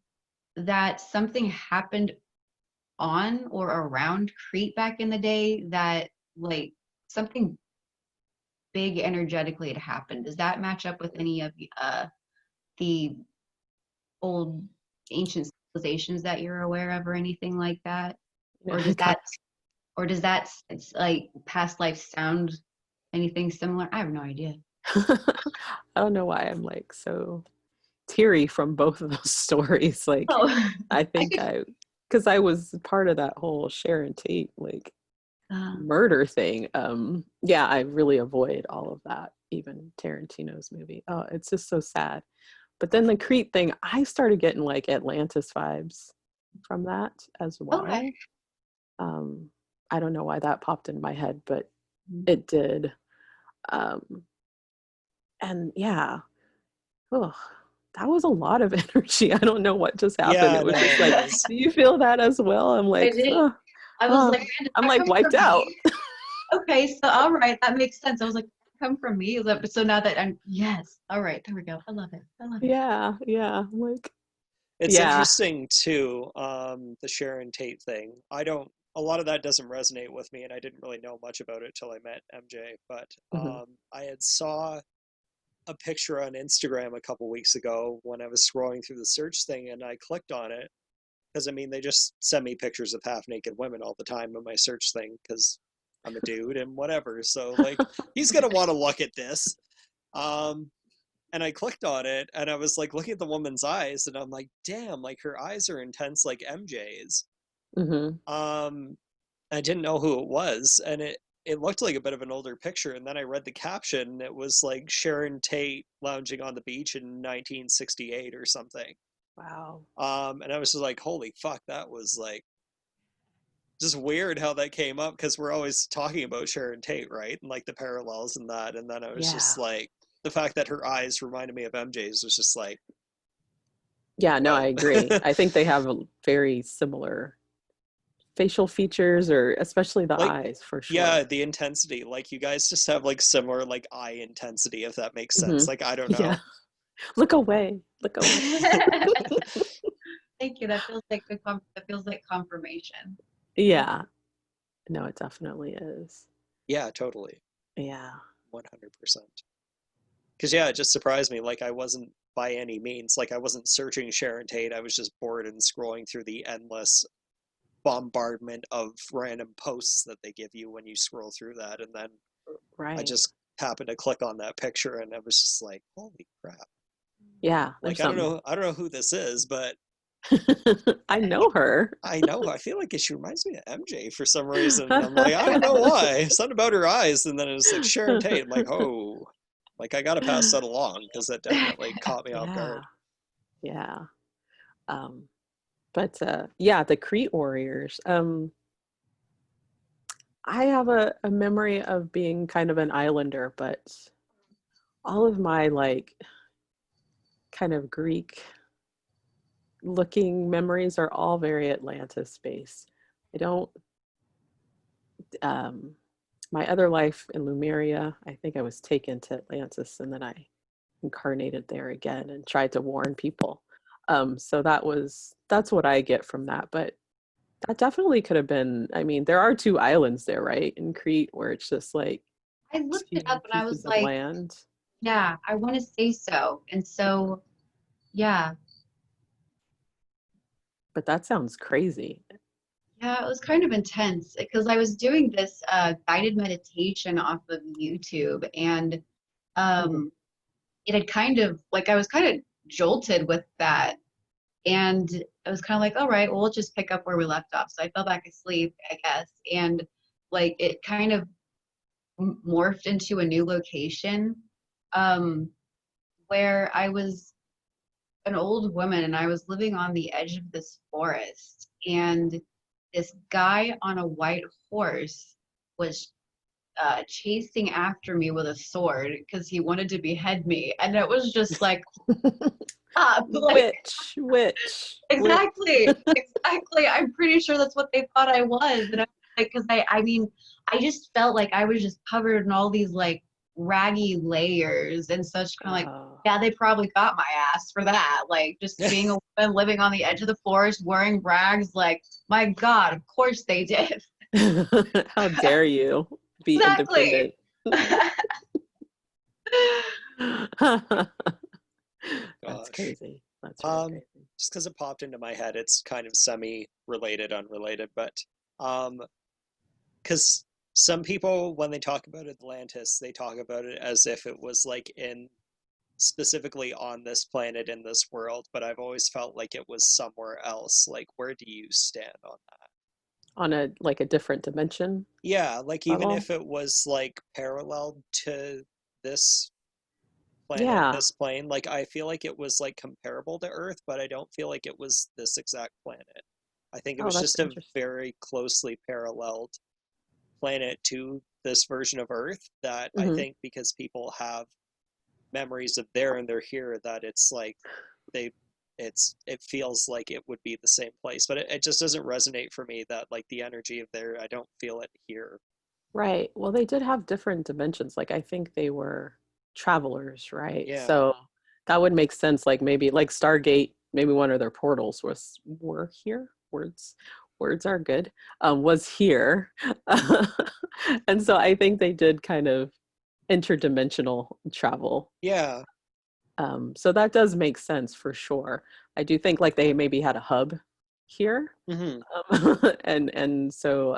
that something happened on or around Crete back in the day, that like something big energetically had happened. Does that match up with any of the old ancient civilizations that you're aware of or anything like that? Or Yeah. does that it's like past life sound anything similar? I have no idea. I don't know why I'm like so teary from both of those stories. Like, Oh, I I think could. because I was part of that whole Sharon Tate like Uh, murder thing. Yeah, I really avoid all of that. Even Tarantino's movie. Oh, it's just so sad. But then the Crete thing, I started getting like Atlantis vibes from that as okay. well. I don't know why that popped in my head, but it did. Um, and yeah, oh, that was a lot of energy. I don't know what just happened. Yeah, It was no, just it like, was. do you feel that as well? I'm I like, did. oh, I was oh. like, man, did I'm that like come wiped from out. me? Okay, so all right, that makes sense. I was like, come from me. So now that I'm, yes, all right, there we go. I love it. I love it. Yeah, yeah. I'm like, It's yeah. interesting too, the Sharon Tate thing. A lot of that doesn't resonate with me, and I didn't really know much about it till I met MJ. But Hmm. I had saw a picture on Instagram a couple weeks ago when I was scrolling through the search thing, and I clicked on it because I mean they just send me pictures of half naked women all the time in my search thing because I'm a dude and whatever. So like he's gonna want to look at this. Um, and I clicked on it and I was like looking at the woman's eyes and I'm like, damn, like her eyes are intense like MJ's. Hmm. I didn't know who it was, and it looked like a bit of an older picture. And then I read the caption, and it was like Sharon Tate lounging on the beach in 1968 or something. Wow. And I was just like, holy fuck, that was like just weird how that came up because we're always talking about Sharon Tate, right? And like the parallels and that. And then I was just Yeah. like, the fact that her eyes reminded me of MJ's was just like, Yeah, no, I whoa. agree. I think they have a very similar facial features, or especially the Like, eyes for yeah, sure. the intensity. Like, you guys just have like similar like eye intensity, if that makes Hmm. sense. Like, I don't Yeah. know. Look away. Look away. Thank you. That feels like that feels like confirmation. Yeah. No, it definitely is. Yeah, totally. Yeah. 100%. Because, yeah, it just surprised me. Like, I wasn't by any means, like, I wasn't searching Sharon Tate. I was just bored and scrolling through the endless bombardment of random posts that they give you when you scroll through that. And then I Right. just happened to click on that picture and I was just like, holy crap. Yeah. There's Like, something. I don't know who this is, but I know her. I know, I feel like she reminds me of MJ for some reason. And I'm like, I don't know why. Something about her eyes. And then it was like Sharon Tate. I'm like, oh, like I got to pass that along because that definitely caught me off Yeah. guard. Yeah. Um, but yeah, the Crete warriors. I have a memory of being kind of an islander, but all of my like kind of Greek looking memories are all very Atlantis based. I don't um my other life in Lumeria, I think I was taken to Atlantis and then I incarnated there again and tried to warn people. So that's what I get from that. But that definitely could have been, I mean, there are two islands there, right? In Crete where it's just like I looked it two up and I was pieces of like, land. yeah, I want to say so. And so, yeah, But that sounds crazy. yeah, it was kind of intense because I was doing this guided meditation off of YouTube, and Mhm. um, it had kind of like I was kind of jolted with that. And I was kind of like, all right, well, we'll just pick up where we left off. So I fell back asleep, I guess. And like it kind of morphed into a new location um, where I was an old woman and I was living on the edge of this forest. And this guy on a white horse was chasing after me with a sword because he wanted to behead me. And it was just like, like Witch. exactly, exactly. I'm pretty sure that's what they thought I was. And I, like, because I mean, I just felt like I was just covered in all these like raggy layers and such. Kind of like, Oh. yeah, they probably got my ass for that. Like, just being a woman living on the edge of the forest wearing rags. Like, my God, of course they did. How dare you be Exactly. independent? That's Gosh. crazy. That's really Um, crazy. just because it popped into my head, it's kind of semi-related, unrelated, but um, because some people, when they talk about Atlantis, they talk about it as if it was like in specifically on this planet in this world, but I've always felt like it was somewhere else. Like, where do you stand on that? On a like a different dimension Yeah, like even level? if it was like parallel to this planet, Yeah. this plane, like I feel like it was like comparable to Earth, but I don't feel like it was this exact planet. I think it Oh, was that's just a interesting. very closely paralleled planet to this version of Earth that I Hmm. think because people have memories of there and they're here that it's like they it feels like it would be the same place, but it just doesn't resonate for me that like the energy of there, I don't feel it here. Right. Well, they did have different dimensions. Like I think they were travelers, right? Yeah. So that would make sense. Like maybe like Stargate, maybe one of their portals was were here. Words are good. Was here. And so I think they did kind of interdimensional travel. Yeah. So that does make sense for sure. I do think like they maybe had a hub here. Hmm. And so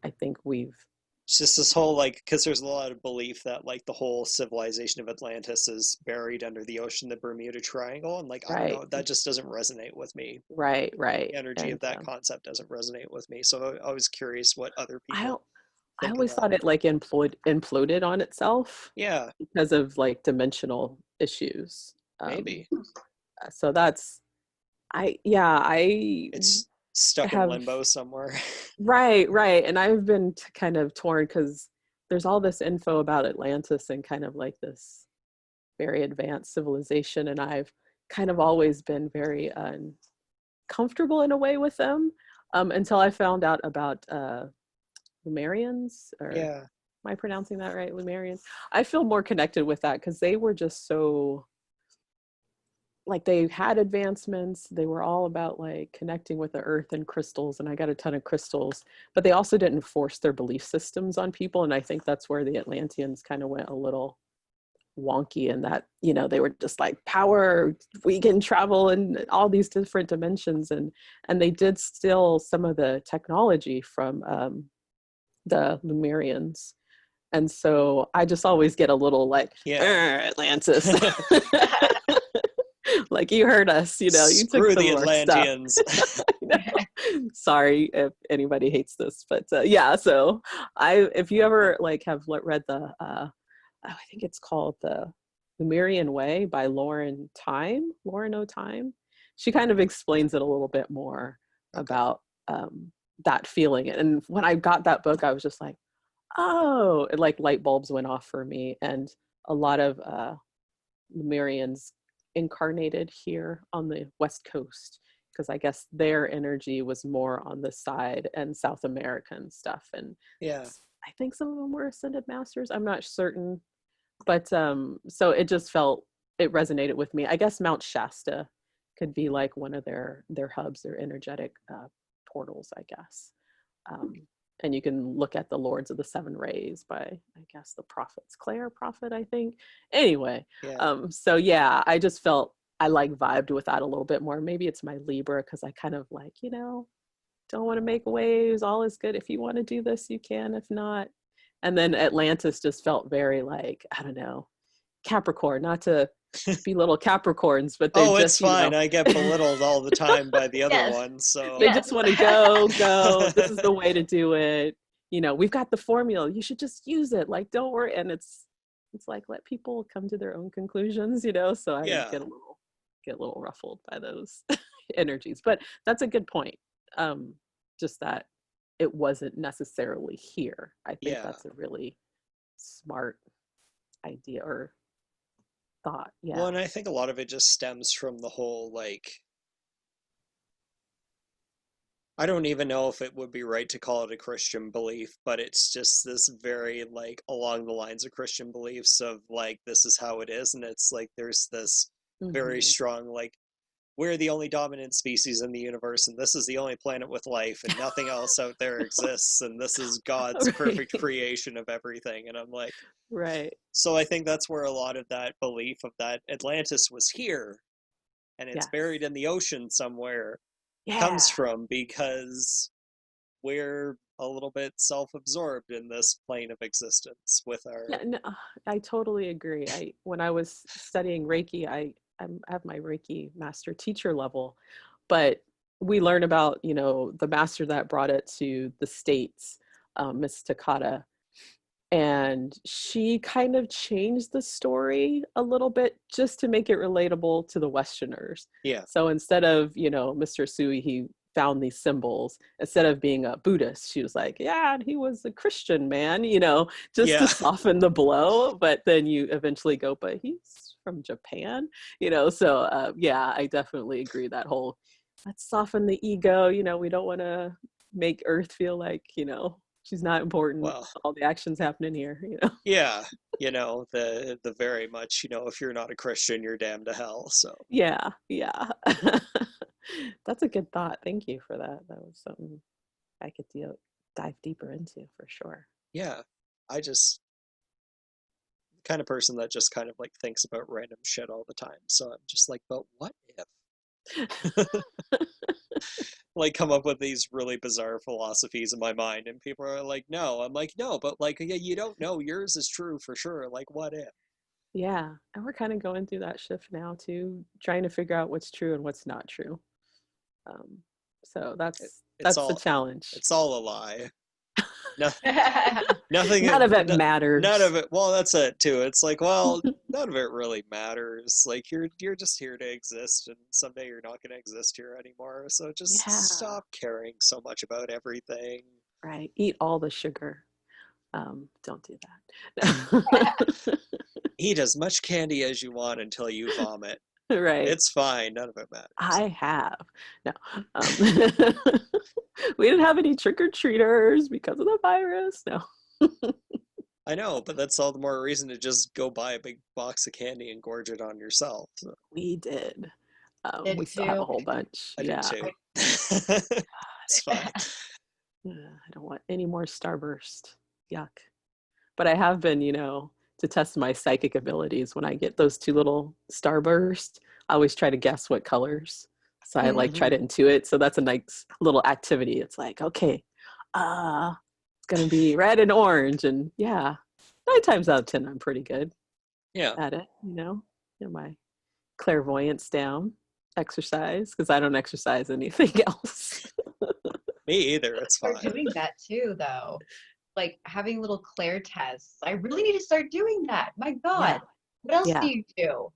I think we've It's just this whole like because there's a lot of belief that like the whole civilization of Atlantis is buried under the ocean, the Bermuda Triangle, and like I don't right, know, that just doesn't resonate with me. right. The energy of And that concept doesn't resonate with me. So I was curious what other I people don't I think of always that. thought it like imploded on itself Yeah, because of like dimensional issues. maybe So that's I yeah, I it's stuck in have limbo somewhere. right. And I've been kind of torn because there's all this info about Atlantis and kind of like this very advanced civilization, and I've kind of always been very comfortable in a way with them until I found out about Lumerians, or Yeah, am I pronouncing that right? Lumerians. I feel more connected with that because they were just so like they had advancements. They were all about like connecting with the earth and crystals, and I got a ton of crystals, but they also didn't force their belief systems on people. And I think that's where the Atlanteans kind of went a little wonky, in that, you know, they were just like, power, we can travel in all these different dimensions. And they did steal some of the technology from the Lemurians. And so I just always get a little like, Yeah. Atlantis. Like, you heard us, you know, you took Screw some the of our stuff. Atlanteans. You know? Sorry if anybody hates this, but yeah. So if you ever like have read the, I think it's called the Lemurian Way by Lauren O'Time. She kind of explains it a little bit more Okay. about that feeling. And when I got that book, I was just like, oh, it, like light bulbs went off for me. And a lot of Lemurians incarnated here on the West Coast, because I guess their energy was more on the side and South American stuff. And Yeah. I think some of them were ascended masters. I'm not certain, but so it just felt, it resonated with me. I guess Mount Shasta could be like one of their hubs, their energetic portals, I guess. And you can look at the Lords of the Seven Rays by, I guess, the prophets, Claire prophet, I think. Anyway, Yeah. so yeah, I just felt I like vibed with that a little bit more. Maybe it's my Libra, because I kind of like, you know, don't want to make waves. All is good. If you want to do this, you can. If not. And then Atlantis just felt very like, I don't know, Capricorn, not to belittle Capricorns, but they Oh, it's just, you fine. know, I get belittled all the time by the other Yes. ones. So they Yes. just want to go. This is the way to do it. You know, we've got the formula. You should just use it. Like, don't worry. And it's like, let people come to their own conclusions, you know? So I yeah. get a little ruffled by those energies, but that's a good point. Just that it wasn't necessarily here. I think Yeah. that's a really smart idea or thought. Well, Yeah. and I think a lot of it just stems from the whole, like, I don't even know if it would be right to call it a Christian belief, but it's just this very, like, along the lines of Christian beliefs of, like, this is how it is. And it's like there's this very Mm-hmm. strong, like, we're the only dominant species in the universe, and this is the only planet with life, and nothing else out there exists, and this is God's perfect Right. creation of everything. And I'm like, Right. so I think that's where a lot of that belief of that Atlantis was here and it's buried Yes. in the ocean somewhere comes Yeah. from, because we're a little bit self-absorbed in this plane of existence with Yeah, our no, I totally agree. When I was studying Reiki, I have my Reiki master teacher level, but we learn about, you know, the master that brought it to the States, Miss Takata, and she kind of changed the story a little bit just to make it relatable to the Westerners. yeah. So instead of, you know, Mr. Sui, he found these symbols. Instead of being a Buddhist, she was like, yeah, and he was a Christian man, you know, just to Yeah. soften the blow. But then you eventually go, but he's from Japan, you know. So yeah, I definitely agree, that whole, let's soften the ego, you know, we don't want to make Earth feel like, you know, she's not important, Well, all the actions happening here, you know. yeah, the very much, if you're not a Christian, you're damned to hell. So Yeah, yeah. That's a good thought. Thank you for that. That was something I could dive deeper into for sure. yeah, I just the kind of person that just kind of like thinks about random shit all the time. So I'm just like, but what if? Like come up with these really bizarre philosophies in my mind, and people are like, no. I'm like, no, but like, yeah, you don't know. Yours is true for sure. Like, what if? Yeah, and we're kind of going through that shift now too, trying to figure out what's true and what's not true. Um, so It, that's it's that's the all challenge. it's all a lie. No, nothing. None of it None of matters. it. Well, that's it too. It's like, well, none of it really matters. Like you're just here to exist, and someday you're not going to exist here anymore. So just Yeah, stop caring so much about everything. right. Eat all the sugar. Don't do that. Eat as much candy as you want until you vomit. Right. It's fine. None of it matters. I have. No. We didn't have any trick or treaters because of the virus. No. I know, but that's all the more reason to just go buy a big box of candy and gorge it on yourself. So We did. Did We still have a you? whole bunch. I did Yeah. too. It's fine. I don't want any more Starburst. Yuck. But I have been, to test my psychic abilities when I get those two little Starburst, I always try to guess what colors. So I like try to intuit. So that's a nice little activity. It's like, okay, it's gonna be red and orange. And yeah, 9 times out of 10, I'm pretty good Yeah. at it, Get my clairvoyance down, exercise, because I don't exercise anything else. Me either. It's Start fine. doing that too, though. Like having little Claire tests. I really need to start doing that. My God. What else do Yeah. you do?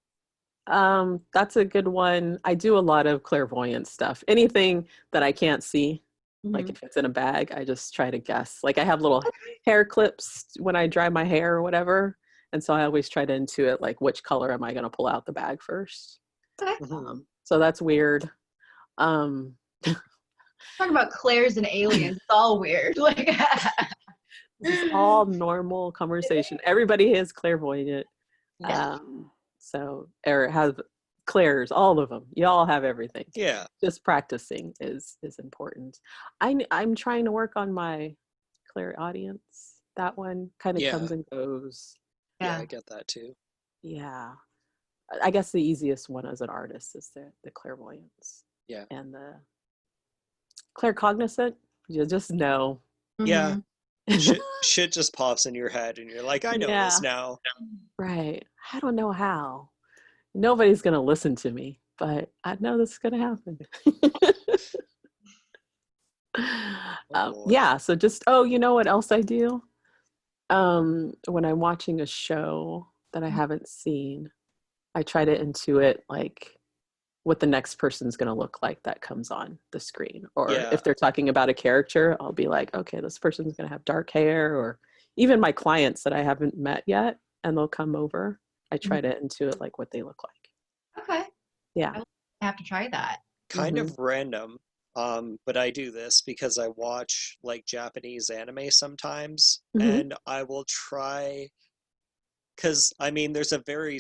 That's a good one. I do a lot of clairvoyance stuff. Anything that I can't see, like Mhm. if it's in a bag, I just try to guess. Like I have little hair clips when I dry my hair or whatever. And so I always try to intuit like which color am I going to pull out the bag first. Okay. So that's weird. Um, Talking about Claires and aliens, it's all weird. Like this is all normal conversation. Everybody is clairvoyant. yes. So or have clairs, all of them. You all have everything. Yeah. Just practicing is important. I'm trying to work on my clairaudience. That one kind of Yeah. comes and goes. Yeah, I get that too. Yeah. I guess the easiest one as an artist is the clairvoyance. Yeah. And the claircognizant, you just know. Yeah. Mhm. Shit just pops in your head and you're like, I know this now. Right. I don't know how. Nobody's going to listen to me, but I know this is going to happen. Yeah. So just, you know what else I do? When I'm watching a show that I haven't seen, I try to intuit like what the next person's going to look like that comes on the screen. Or if they're talking about a character, I'll be like, okay, this person's going to have dark hair. Or even my clients that I haven't met yet and they'll come over, I try to intuit like what they look like. Okay. Yeah. I have to try that. Kind of random. But I do this because I watch like Japanese anime sometimes, and I will try, because I mean, there's a very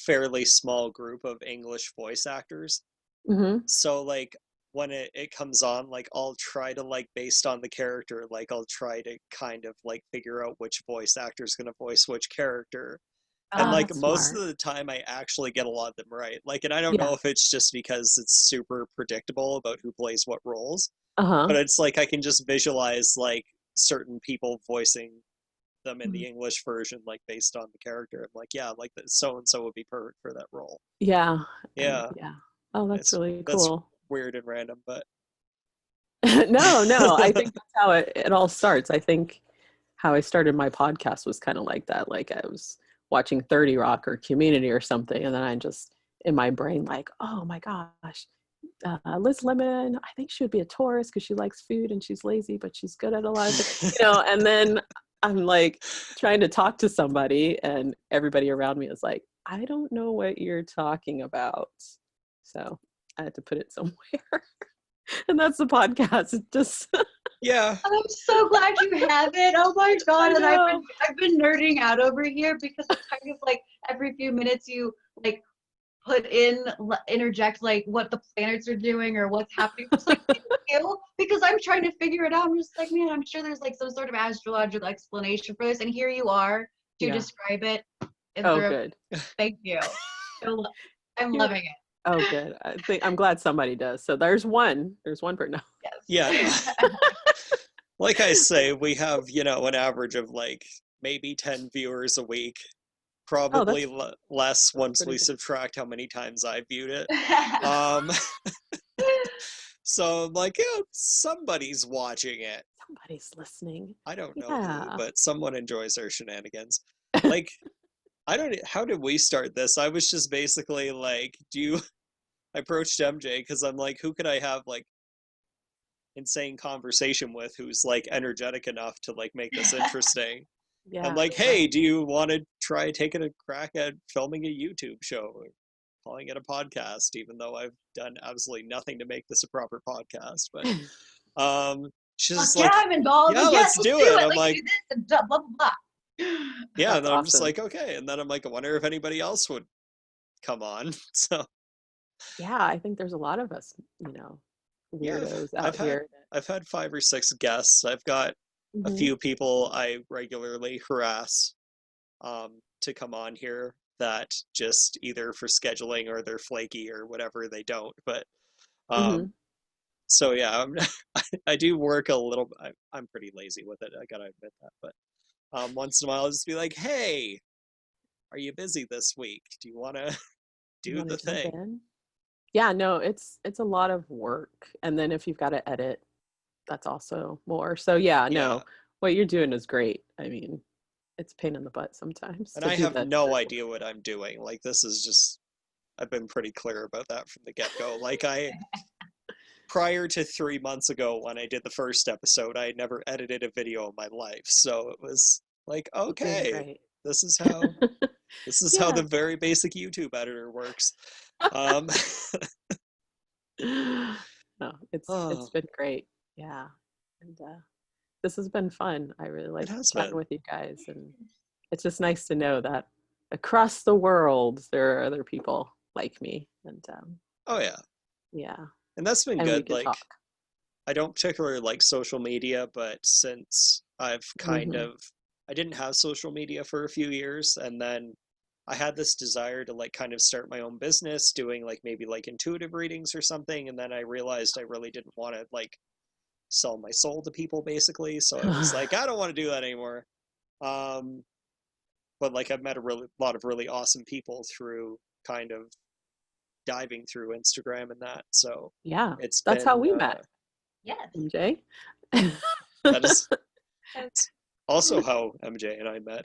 fairly small group of English voice actors. So like when it comes on, like I'll try to like based on the character, like I'll try to kind of like figure out which voice actor is going to voice which character. And like most of the time I actually get a lot of them right. Like, and I don't know if it's just because it's super predictable about who plays what roles, but it's like I can just visualize like certain people voicing them in the English version, like based on the character. I'm like, yeah, like so and so would be perfect for that role. Yeah. Yeah. Oh, that's really cool. That's weird and random, but no. I think that's how it all starts. I think how I started my podcast was kind of like that. Like I was watching 30 Rock or Community or something, and then I just in my brain like, oh my gosh, Liz Lemon, I think she would be a Taurus because she likes food and she's lazy, but she's good at a lot of things, and then I'm like trying to talk to somebody and everybody around me is like, I don't know what you're talking about. So I had to put it somewhere. And that's the podcast. It just yeah. I'm so glad you have it. Oh my God. And I've been nerding out over here because it's kind of like every few minutes you like interject like what the planets are doing or what's happening. It's like, because I'm trying to figure it out. I'm just like, man, I'm sure there's like some sort of astrological explanation for this. And here you are to describe it. Good. Thank you. I'm loving it. Oh, good. I'm glad somebody does. So there's one per now. Yes. Yeah. Like I say, we have, an average of like maybe 10 viewers a week. Probably less once we subtract how many times I viewed it. So I'm like, somebody's watching it. Somebody's listening. I don't know who, but someone enjoys our shenanigans. Like, how did we start this? I was just basically like, I approached MJ because I'm like, who could I have like insane conversation with who's like energetic enough to like make this interesting? I'm like, hey, do you want to try taking a crack at filming a YouTube show, calling it a podcast, even though I've done absolutely nothing to make this a proper podcast? But she's like, I'm involved. yeah, let's do it. I'm like, blah blah blah. Yeah, and That's then I'm just awesome. like, okay. And then I'm like, I wonder if anybody else would come on. So Yeah, I think there's a lot of us, yeah, weirdos I've out had here. I've had 5 or 6 guests. I've got a Hmm. few people I regularly harass to come on here that just either for scheduling or they're flaky or whatever they don't. But Hmm. um, so yeah, I do work a little. I'm pretty lazy with it. I gotta admit that. But once in a while, I'll just be like, "Hey, are you busy this week? Do you want to You do want to the jump thing?" in? Yeah, no, it's a lot of work. And then if you've got to edit, that's also more. So yeah, Yeah, no, what you're doing is great. I mean, it's a pain in the butt sometimes and to I do have the no work. idea what I'm doing. Like this is just. I've been pretty clear about that from the get-go. Like prior to 3 months ago when I did the first episode, I had never edited a video in my life. So it was like, okay, Right. this is how this is how Yeah. the very basic YouTube editor works. Um, No, it's oh, been great. Yeah. And this has been fun. I really it like has chatting been. with you guys, and it's just nice to know that across the world there are other people like me, and Oh yeah, yeah, and that's been and we good. can Like talk. I don't particularly like social media, but since Hmm. I didn't have social media for a few years, and then I had this desire to like kind of start my own business doing like maybe like intuitive readings or something, and then I realized I really didn't want to like sell my soul to people basically, so I was like, I don't want to do that anymore. Um, but like I've met a really lot of really awesome people through kind of diving through Instagram and that, so Yeah, it's that's how been we met, Yes. MJ. that is also how MJ and I met.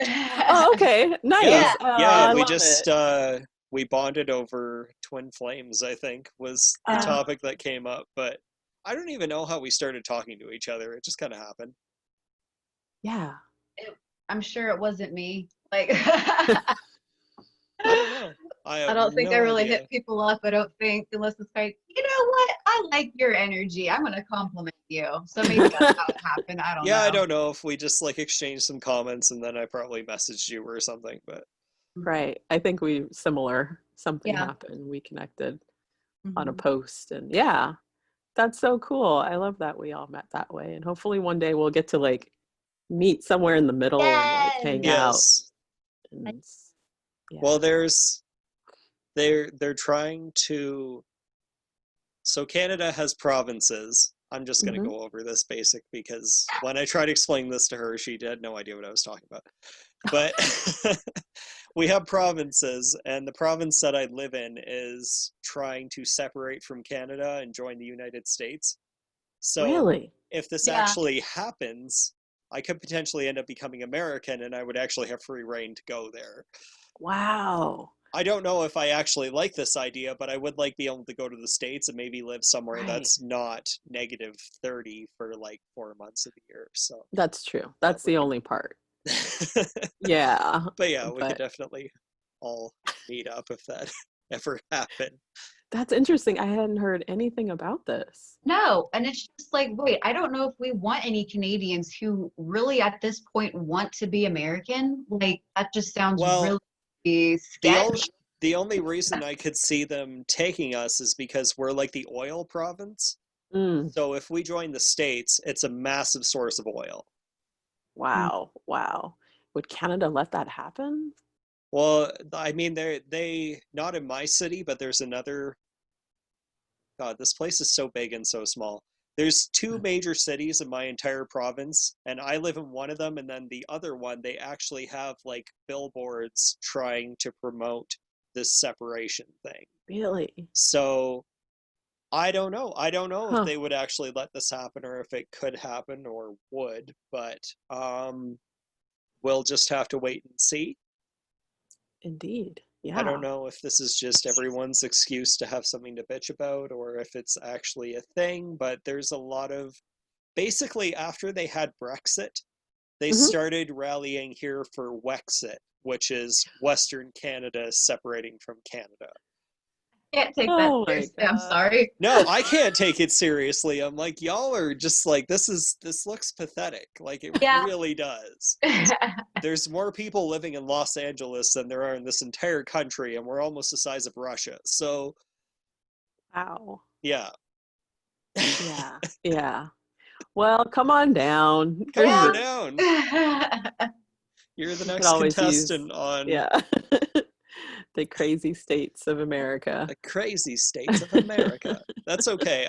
Oh, okay, Yeah, nice. yeah, I we love just it. we bonded over twin flames, I think, was the Uh, topic that came up, but I don't even know how we started talking to each other. It just kind of happened. yeah. It, I'm sure it wasn't me. Like, I don't know. I I have don't think I no really hit idea. people up. I don't think, unless it's like, you know what? I like your energy. I'm going to compliment you. So maybe that's how it happened. I don't Yeah, I know. don't know if we just like exchanged some comments and then I probably messaged you or something, but Right. I think something Yeah. happened. We connected on a Mhm. post, and yeah, that's so cool. I love that we all met that way. And hopefully one day we'll get to like meet somewhere in the middle and like Yes. hang out. yes. And yeah. Well, they're trying to. So Canada has provinces. I'm just going to Hmm. go over this basic because when I tried to explain this to her, she had no idea what I was talking about. But we have provinces, and the province that I live in is trying to separate from Canada and join the United States. So Really? if this Yeah. actually happens, I could potentially end up becoming American and I would actually have free reign to go there. Wow. I don't know if I actually like this idea, but I would like be able to go to the States and maybe live somewhere Right. that's not negative 30 for like 4 months of the year. So That's true. that That's would the be. only part. Yeah. But yeah, we could But definitely all meet up if that ever happened. that's interesting. I hadn't heard anything about this. No. And it's just like, wait, I don't know if we want any Canadians who really at this point want to be American. Like, that just sounds Well, really the only sketch. the only reason I could see them taking us is because we're like the oil province. Mm, So if we join the States, it's a massive source of oil. Mm. wow. Wow. Would Canada let that happen? Well, I mean, they not in my city, but there's another. God, this place is so big and so small. There's two major cities in my entire province, and I live in one of them, and then the other one, they actually have like billboards trying to promote this separation thing. Really? So I don't know. I don't know if Huh. they would actually let this happen or if it could happen or would, but we'll just have to wait and see. Indeed. I don't Yeah. know if this is just everyone's excuse to have something to bitch about or if it's actually a thing, but there's a lot of basically after they had Brexit, they Hmm. started rallying here for Wexit, which is Western Canada separating from Canada. Can't take that Oh my seriously. I'm god. sorry. No, I can't take it seriously. I'm like, y'all are just like, this looks pathetic. Like, it Yeah. really does. There's more people living in Los Angeles than there are in this entire country, and we're almost the size of Russia. So, Wow. yeah. Yeah. Yeah. Well, come on down. Come on Yeah. down. You're the You could next always use, contestant on yeah, the crazy states of America. the crazy states of America. That's okay.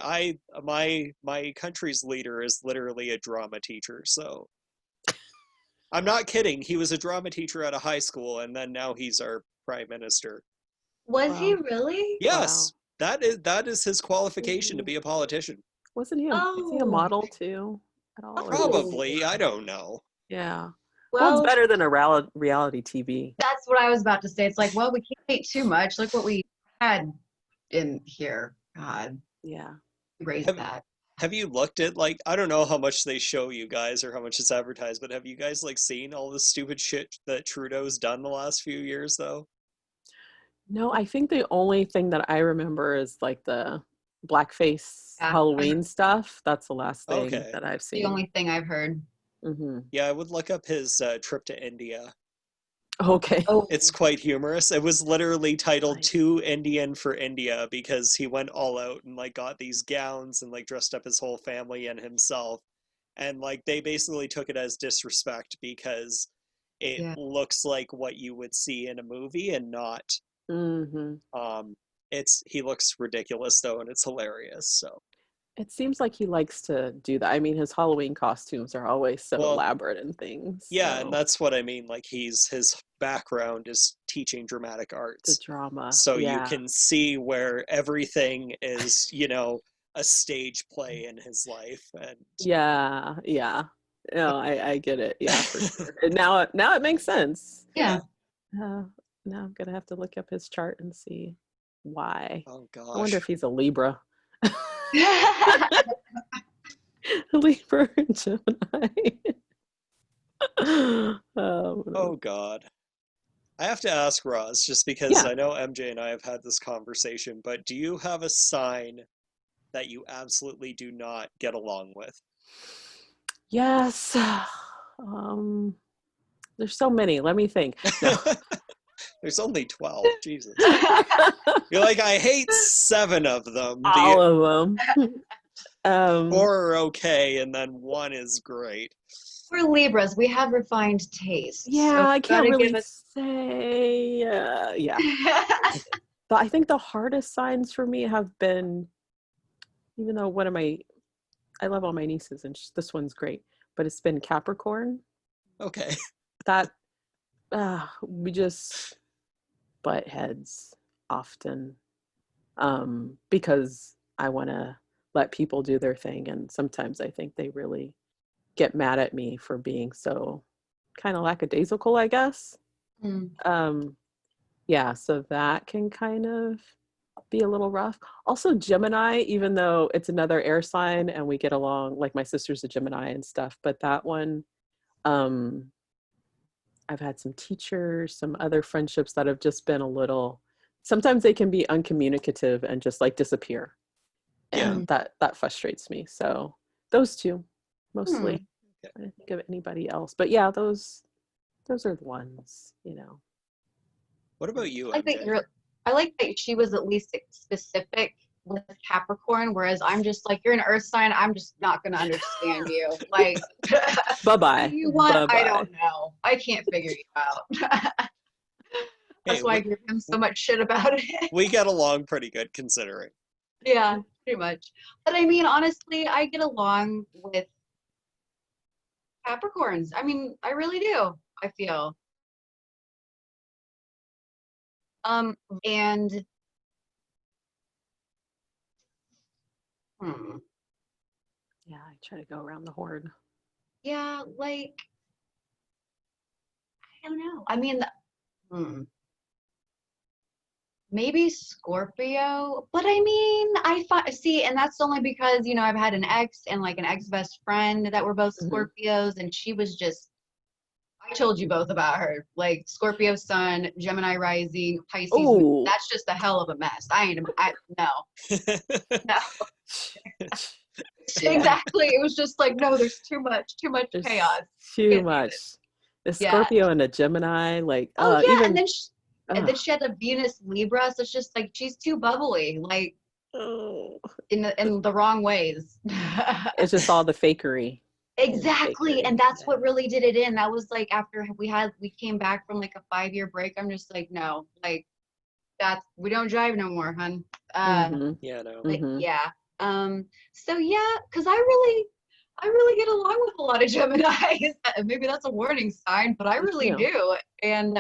My country's leader is literally a drama teacher, so I'm not kidding. He was a drama teacher at a high school, and then now he's our prime minister. Was he Wow. really? Wow. Yes, that is his qualification to Ooh. be a politician. Is he a Oh. model too at all, or just, Oh. Probably, I don't know. yeah. Well, it's Well, better than a reality TV. that's what I was about to say. It's like, well, we can't eat too much. Look what we had in here. God, Yeah. raise Have that. have you looked at, like, I don't know how much they show you guys or how much it's advertised, but have you guys like seen all the stupid shit that Trudeau's done the last few years though? No, I think the only thing that I remember is like the blackface Yeah, Halloween stuff. That's the last thing Okay. that I've the seen. only thing I've heard. Hmm. Yeah, I would look up his trip to India. Okay. Oh, It's quite humorous. It was literally titled Nice. "Too Indian for India" because he went all out and like got these gowns and like dressed up his whole family and himself. And like they basically took it as disrespect because it yeah. looks like what you would see in a movie and not Hmm. he looks ridiculous though, and it's hilarious. So, It seems like he likes to do that. I mean, his Halloween costumes are always so well, elaborate and things. yeah, and So that's what I mean. Like his background is teaching dramatic the arts. drama, So you yeah, can see where everything is, a stage play in his life. And yeah, yeah. No, I get it. Yeah, for sure. And now it makes sense. Yeah. yeah. Uh, now I'm gonna have to look up his chart and see why. Oh I wonder gosh. if he's a Libra. Libra and Gemini. Oh god. I have to ask Roz, just because Yeah. I know MJ and I have had this conversation, but do you have a sign that you absolutely do not get along with? Yes. Um, there's so many. Let me think. No. There's only 12. Jesus. You're like, I hate 7 of them. All The of them. 4 are okay, and then 1 is great. We're Libras. We have refined tastes. So Yeah, you I can't gotta give really us. say. Yeah. I think the hardest signs for me have been, even though I love all my nieces and this one's great, but it's been Capricorn. Okay. That we just butt heads often, because I want to let people do their thing, and sometimes I think they really get mad at me for being so kind of lackadaisical, I guess. Mm. Um, yeah, so that can kind of be a little rough. Also, Gemini, even though it's another air sign and we get along, like my sister's a Gemini and stuff, but that one, um, I've had some teachers, some other friendships that have just been a little, sometimes they can be uncommunicative and just like disappear. Yeah. And that frustrates me. So those two Hmm. mostly. I don't think of anybody else. But yeah, those are the ones. What about you, I like that MJ? you're. I like that she was at least specific with Capricorn, whereas I'm just like, you're an Earth sign. I'm just not gonna understand you. Like, what do Bye-bye. you want? I Bye-bye. don't know. I can't figure you out. Hey, That's why I give him so much shit about it. we get along pretty good considering. Yeah, pretty much. But I mean, honestly, I get along with Capricorns. I mean, I really do. I feel. And hmm, Yeah, I try to go around the horn. yeah, like I don't know. I mean, hmm, maybe Scorpio, but I mean, see, and that's only because I've had an ex and like an ex best friend that were both Hmm. Scorpios, and she was just. I told you both about her. Like Scorpio sun, Gemini rising, Pisces moon. Oh, That's just a hell of a mess. No, no. Yeah. Exactly. It was just like, no, there's too much there's chaos. too Can't do much. this. The Yeah. Scorpio and a Gemini, like, Oh yeah, even, and then she had the Venus Libra, so it's just like she's too bubbly, like oh, in the wrong ways. it's just all the fakery. All the Exactly, fakery. and that's Yeah. what really did it in. That was like after we came back from like a 5-year break. I'm just like, no, like that's we don't drive no more, hun. Mm-hmm. Yeah, no. Like Mm-hmm. yeah. So yeah, because I really get along with a lot of Geminis. Maybe that's a warning sign, but I Me really too. do. And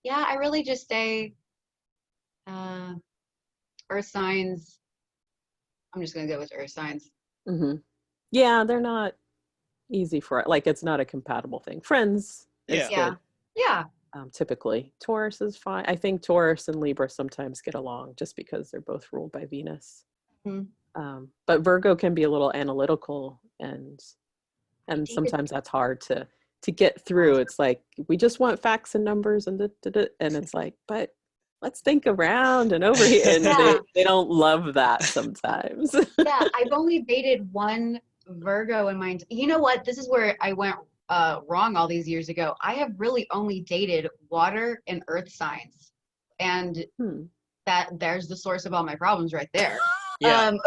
yeah, I really just say uh earth signs. I'm just gonna go with earth signs. Mm-hmm. Yeah, they're not easy for it. Like, it's not a compatible thing. Friends is Yeah. Yeah. good. Yeah. Typically, Taurus is fine. I think Taurus and Libra sometimes get along just because they're both ruled by Venus. Mhm. But Virgo can be a little analytical, I and think it's sometimes that's hard to get through. It's like we just want facts and numbers and and it's like, but let's think around and over here, and yeah. they don't love that sometimes. Yeah, I've only dated one Virgo in my you know what? This is where I went wrong all these years ago. I have really only dated water and earth signs. And Hmm. there's the source of all my problems right there. Yeah. Um,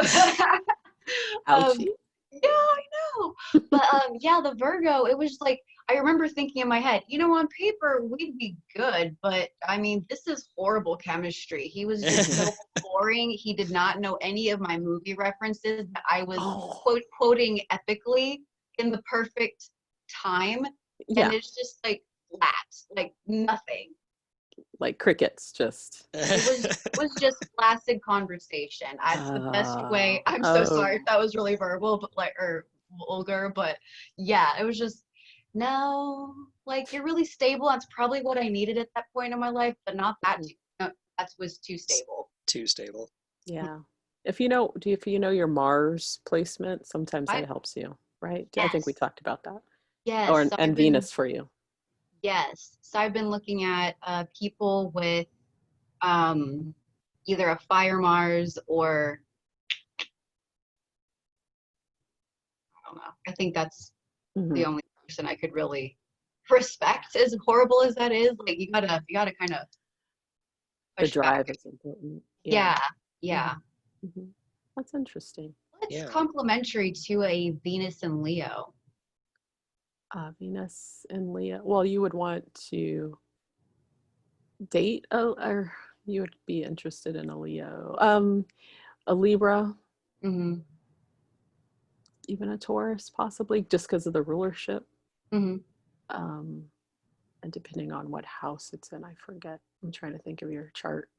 Ouchie. yeah, I know. But yeah, the Virgo, it was like I remember thinking in my head, on paper we'd be good, but I mean, this is horrible chemistry. He was just so boring. He did not know any of my movie references that I was Oh, quoting epically in the perfect time, and yeah, it's just like flat, like nothing. like crickets, just. It was just flaccid conversation. That's the best way. I'm so sorry if Oh, that was really verbal, but like or vulgar, but yeah, it was just no, like you're really stable. That's probably what I needed at that point in my life, but not that. No, that was too stable. Too stable. yeah. If you know your Mars placement, sometimes I that helps you, right? I think we yes, talked about that. yes. Or and Venus for you. So I've been looking at people with um either a fire Mars or I don't know. I think that's the Hmm. only person I could really respect, as horrible as that is. Like you gotta kind of The push back. drive is important. Yeah. Yeah, yeah. Hmm. That's interesting. What's Yeah. complementary to a Venus and Leo? Venus and Leo. Well, you would want to date or you would be interested in a Leo. A Libra, Mm-hmm. even a Taurus, possibly, just because of the rulership. Mm-hmm. Um, and depending on what house it's in, I forget. I'm trying to think of your chart.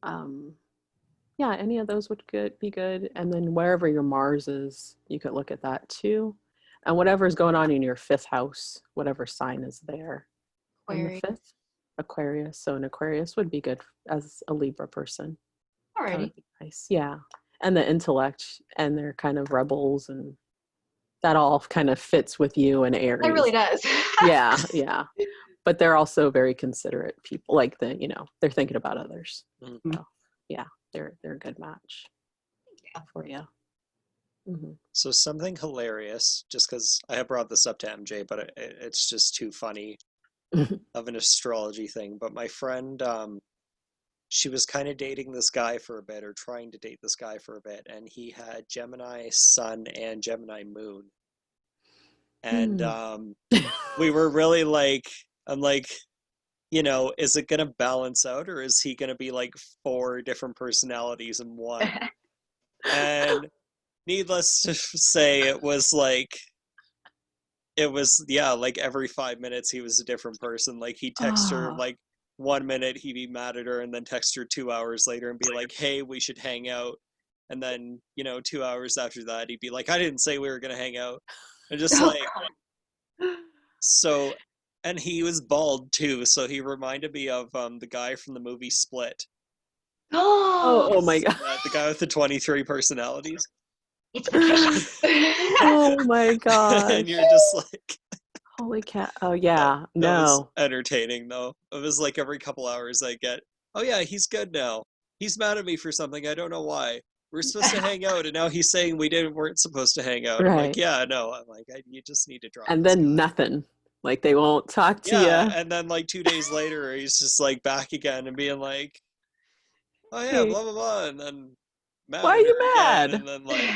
Um, yeah, any of those would be good. And then wherever your Mars is, you could look at that too. And whatever's going on in your fifth house, whatever sign is there in the Aquarius. fifth, Aquarius. So an Aquarius would be good as a Libra person. That Alrighty. would be nice. Yeah. And the intellect, and they're kind of rebels, and that all kind of fits with you and That really Aries. does. Yeah, yeah. But they're also very considerate people. Like they're thinking about others. Mhm. So yeah, they're a good match for you. Hmm. So something hilarious, just because I have brought this up to MJ, but it's just too funny of an astrology thing. But my friend, she was kind of dating this guy for a bit, or trying to date this guy for a bit, and he had Gemini Sun and Gemini Moon. And we were really like, I'm like, is it gonna balance out, or is he gonna be like 4 different personalities in one? And needless to say, like every 5 minutes he was a different person. Like he'd text her Oh, like 1 minute he'd be mad at her, and then text her 2 hours later and be like, hey, we should hang out. And then 2 hours after that he'd be like, I didn't say we were gonna hang out. And just Oh, like, so, and he was bald too, so he reminded me of the guy from the movie Split. oh, oh, oh my God. The guy with the 23 personalities. It's Patricia. Oh my And you're gosh. just like, Holy cat. Oh that, yeah. that was No. entertaining though. It was like every couple hours I get, oh yeah, he's good now. He's mad at me for something. I don't know why. We're supposed to hang out, and now he's saying weren't supposed to hang out. I'm like, Right. yeah, no. I'm like, you just need to drop And this then guy. nothing. Like they won't talk to Yeah, you. and then like 2 days later, he's just like back again and being like, oh yeah, Hey, blah blah blah, and then why mad are at you her again, mad? and then like,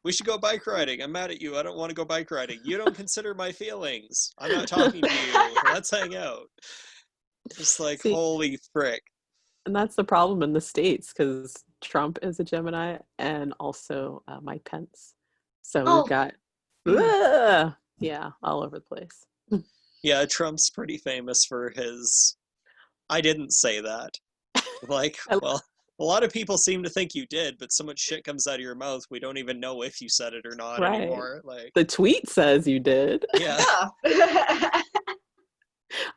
we should go bike riding. I'm mad at you. I don't want to go bike riding. You don't consider my feelings. I'm not talking to you. Let's hang out. Just like, See, holy frick. and that's the problem in the States because Trump is a Gemini and also Mike Pence. So we've Oh, got, mm. yeah, all over the place. Yeah, Trump's pretty famous for his. I didn't say that. Like, I- well, a lot of people seem to think you did, but so much shit comes out of your mouth, we don't even know if you said it or not right. anymore. Like, The tweet says you did. yeah. Yeah.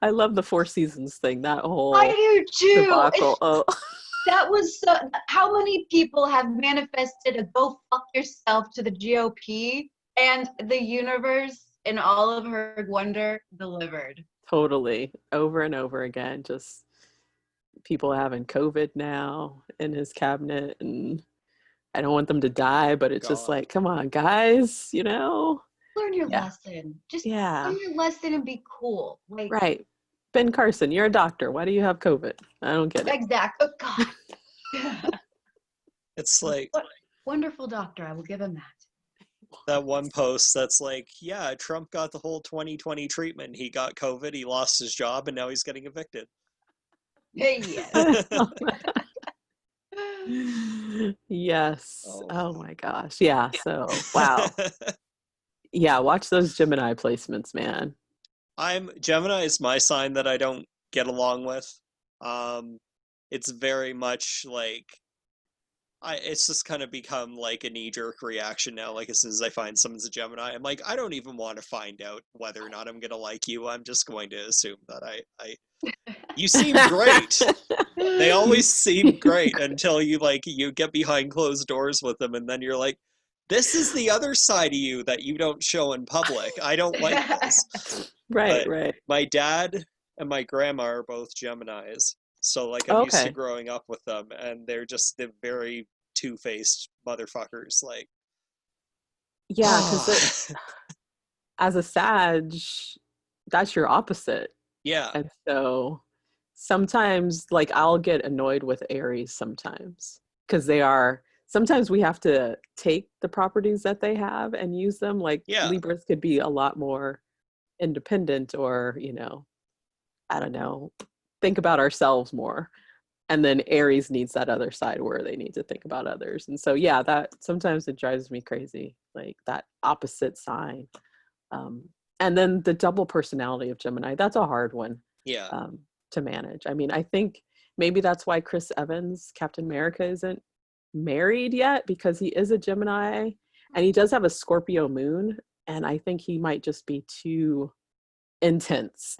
I love the Four Seasons thing, that I whole do too. debacle. Oh, That was so. How many people have manifested a go fuck yourself to the GOP and the universe in all of her wonder delivered? totally. Over and over again. Just people having COVID now in his cabinet. And I don't want them to die, but it's just God. like, come on, guys, you know? Learn your Yeah. lesson. Just Yeah. learn your lesson and be cool. Like, Right. Ben Carson, you're a doctor. Why do you have COVID? I don't get it. exact. Oh God. It's like What wonderful doctor. I will give him that one post that's like, yeah, Trump got the whole 2020 treatment. He got COVID, he lost his job, and now he's getting evicted. that. Yes. Yes. Oh. Oh my gosh. Yeah. So, wow. Yeah. Watch those Gemini placements, man. Gemini is my sign that I don't get along with. Um, it's very much like it's just kind of become like a knee-jerk reaction now. Like as soon as I find someone's a Gemini, I'm like, I don't even want to find out whether or not I'm gonna like you. I'm just going to assume that I you seem great. They always seem great until you get behind closed doors with them, and then you're like, this is the other side of you that you don't show in public. I don't like this. Right. But Right. my dad and my grandma are both Geminis. So like I'm used to Okay. growing up with them, and they're very two-faced motherfuckers. Like, Yeah. Because as a Sag, that's your opposite. yeah, And so sometimes, like, I'll get annoyed with Aries sometimes because sometimes we have to take the properties that they have and use them. Like, yeah, Libras could be a lot more independent or, I don't know, think about ourselves more. And then Aries needs that other side where they need to think about others. And so, yeah, that sometimes it drives me crazy, like that opposite sign. Um, and then the double personality of Gemini, that's a hard one yeah, to manage. I mean, I think maybe that's why Chris Evans, Captain America, isn't married yet because he is a Gemini and he does have a Scorpio moon. And I think he might just be too intense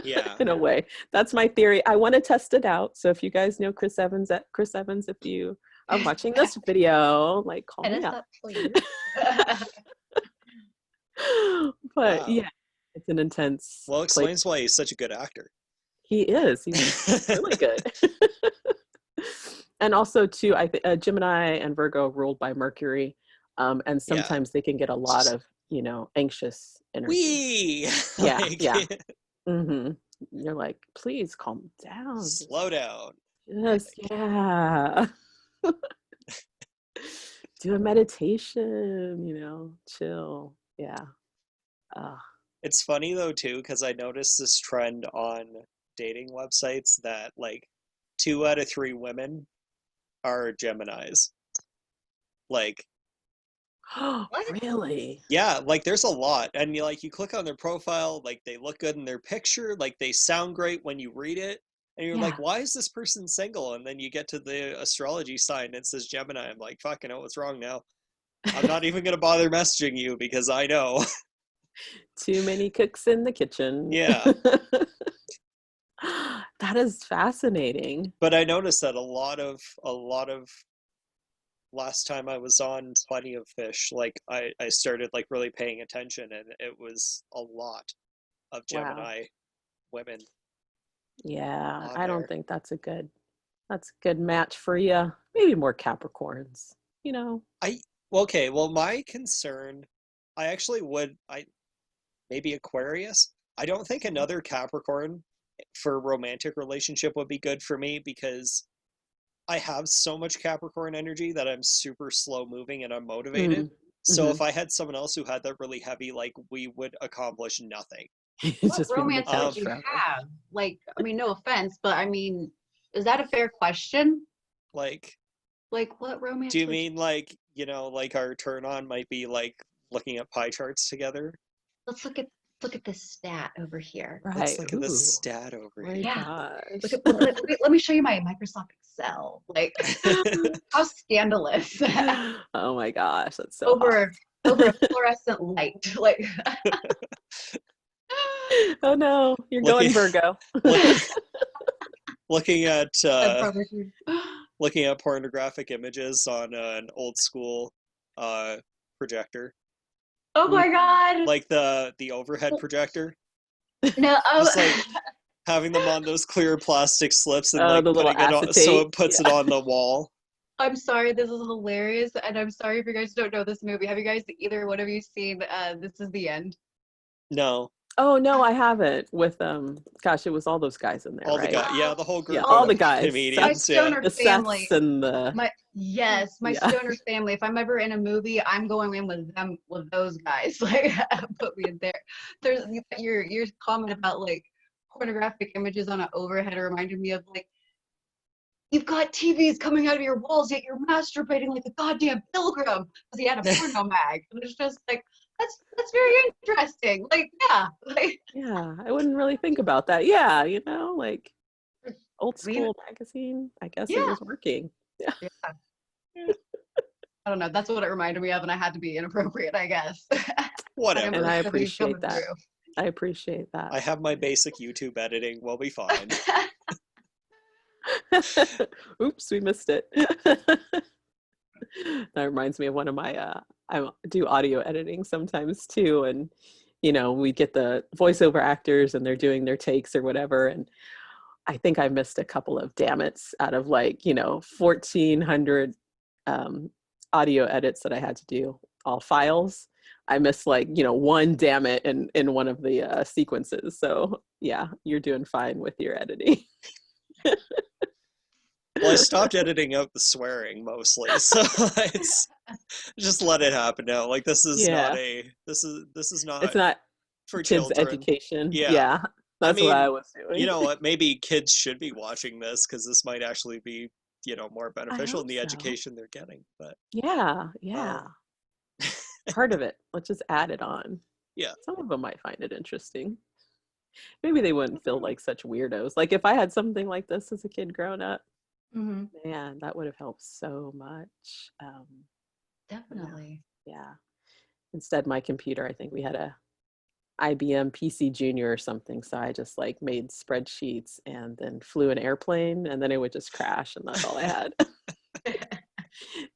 yeah. in a way. That's my theory. I want to test it out. So if you guys know Chris Evans, if you are watching this video, like call Hit me us up. up, please. But Wow. yeah, it's an intense Well, place. explains why he's such a good actor. He is. He's really good. And also, too, I think Gemini and Virgo ruled by Mercury, and Yeah. sometimes they can get a lot of anxious energy. Wee. Yeah, Like, yeah. Mm-hmm. You're like, please calm down. slow down. Just yeah. Do a meditation. Chill. Yeah. Uh, It's funny though too, because I noticed this trend on dating websites that like 2 out of 3 women are Geminis. Like, What? really? yeah, like there's a lot. And you click on their profile, like they look good in their picture, like they sound great when you read it. And you're Yeah. like, why is this person single? And then you get to the astrology sign and it says Gemini. I'm like, fuck, I know what's wrong now. I'm not even gonna bother messaging you because I know. Too many cooks in the kitchen. Yeah. That is fascinating. But I noticed that a lot of last time I was on Plenty of Fish, like I started like really paying attention, and it was a lot of Wow. Gemini women Yeah, on I don't there. think that's a good match for you. Maybe more Capricorns, you know. I okay, well my concern, I actually would I maybe Aquarius. I don't think another Capricorn for a romantic relationship would be good for me because I have so much Capricorn energy that I'm super slow moving and unmotivated. Mm. So Hmm. if I had someone else who had that really heavy, like we would accomplish nothing. What Just be on the romance would couch you forever. have? Like, I mean, no offense, but I mean, is that a fair question? Like, Like, what do romance you would you? mean like, like our turn on might be like looking at pie charts together? Let's look at this stat over here. Let's Right. look at this Ooh, stat over my Yeah, look gosh. at let me show you my Microsoft Excel. Like, here. how scandalous Oh my gosh, that's so hot. over over a fluorescent light. Like, Oh no, you're looking going Virgo. looking looking at I'm probably true. looking at pornographic images on an old school uh projector, Oh my God. like the overhead projector, No, oh, just like having them on those clear plastic slips and Oh, like the little putting it on so acetate. it puts it Yeah. on the wall. I'm sorry, this is hilarious, and I'm sorry if you guys don't know this movie. Have you guys, either one of you, seen This Is the End? No, Oh no, I haven't with gosh, it was all those guys in there, all the right? guy, yeah, Oh, the whole Yeah, group all of the guys. my Seth, comedians, yeah. stoner the family. Seths and the My yeah. stoner family. If I'm ever in a movie, I'm going in with them, with those guys. Like, put me in there. There's your comment about like pornographic images on an overhead reminded me of like, you've got TVs coming out of your walls, yet you're masturbating like a goddamn pilgrim because he had a porno mag. And it's just like, that's very interesting. Like, yeah, like, Yeah, I wouldn't really think about that. Yeah, like old I mean, school magazine. I guess it yeah, was working. Yeah. yeah. I don't know. That's what it reminded me of, and I had to be inappropriate, I guess. I And Whatever. I understood what he's appreciate coming that. through. I appreciate that. I have my basic YouTube editing. We'll be fine. Oops, we missed it. That reminds me of one of my I do audio editing sometimes too, and we get the voiceover actors and they're doing their takes or whatever, and I think I missed a couple of damn it's out of 1,400 um, audio edits that I had to do, all files. I missed one damn it in one of the sequences. So yeah, you're doing fine with your editing. Well, I stopped editing out the swearing mostly, so it's just let it happen now. Like Yeah, this is it's not not for kids children. education. Yeah. Yeah, I that's what I mean, was you doing. know what? Maybe kids should be watching this because this might actually be, more I beneficial in hope the so. education they're getting. But Yeah, yeah. um Part of it. Let's just add it on. yeah. Some of them might find it interesting. Maybe they wouldn't feel like such weirdos. Like if I had something like this as a kid growing up, Hmm. man, that would have helped so much. Yeah, Definitely. yeah. Instead, my computer, I think we had a IBM PC Junior or something. So I just made spreadsheets and then flew an airplane and then it would just crash and that's all I had.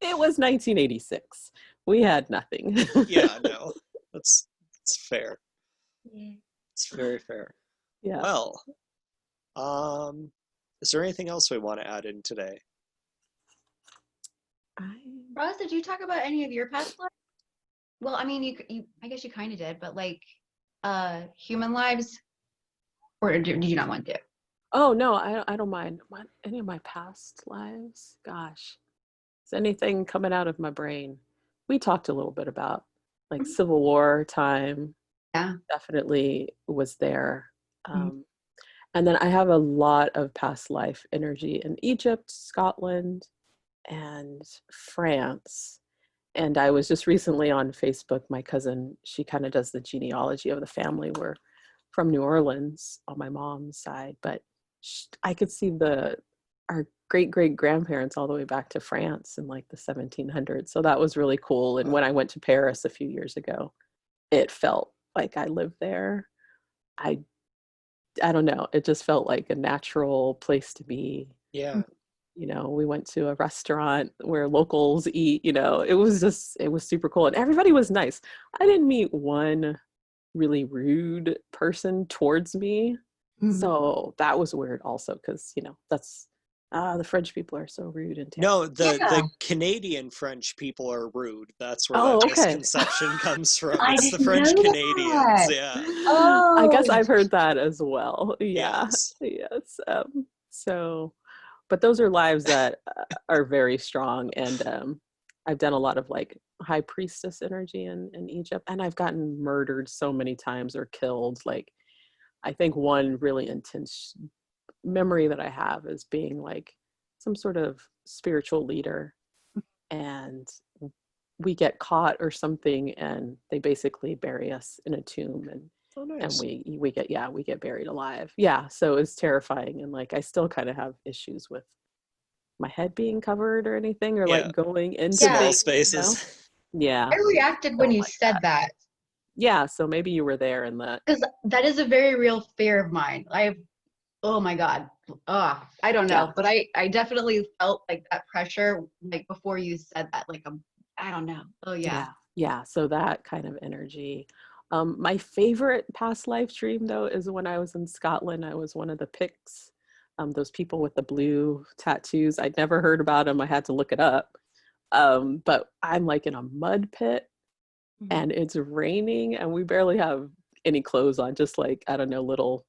It was 1986. We had nothing. Yeah, no. That's fair. Yeah. It's very fair. Yeah. Well, um is there anything else we want to add in today? I, Roz, did you talk about any of your past lives? Well, I mean, I guess you kind of did, but like, human lives, or did you not want to? oh no, I don't mind any of my past lives. Gosh, is anything coming out of my brain? We talked a little bit about Mhm. Civil War time. Yeah. Definitely was there. Mhm. And then I have a lot of past life energy in Egypt, Scotland, and France. And I was just recently on Facebook. My cousin, she kind of does the genealogy of the family. We're from New Orleans on my mom's side, but I could see our great great grandparents all the way back to France in the 1700s. So that was really cool. And when I went to Paris a few years ago, it felt like I lived there. I I don't know. It just felt like a natural place to be. Yeah. You know, we went to a restaurant where locals eat, you know, it was super cool. And everybody was nice. I didn't meet one really rude person towards me. So that was weird also because, you know, that's the French people are so rude and No, terrible. the Canadian French people are rude. That's where that Oh, okay. misconception comes from. I It's the didn't French know Canadians. that. Yeah. I Oh, guess I've heard that as well. Yeah. Yes. Yes. So, but those are lives that are very strong. And I've done a lot of like high priestess energy in Egypt, and I've gotten murdered so many times or killed. Like, I think one really intense memory that I have is being like some sort of spiritual leader, and we get caught or something, and they basically bury us in a tomb, Oh, and nice. we get, yeah, we get buried alive. Yeah, so it's terrifying, and like I still kind of have issues with my head being covered or anything, or Yeah. like going into yeah. Small things, you know? spaces. Yeah, I reacted when don't you like said that. that Yeah, so maybe you were there in that. because that is a very real fear of mine. Oh my God. I don't Yeah. know, but I definitely felt like that pressure like before you said that. Like I don't know. Oh yeah. Yeah, yeah. So that kind of energy. My favorite past life dream, though, is when I was in Scotland. I was one of the Picts, those people with the blue tattoos. I'd never heard about them. I had to look it up. But I'm like in a mud pit, and it's raining, and we barely have any clothes on, just like, I don't know, little,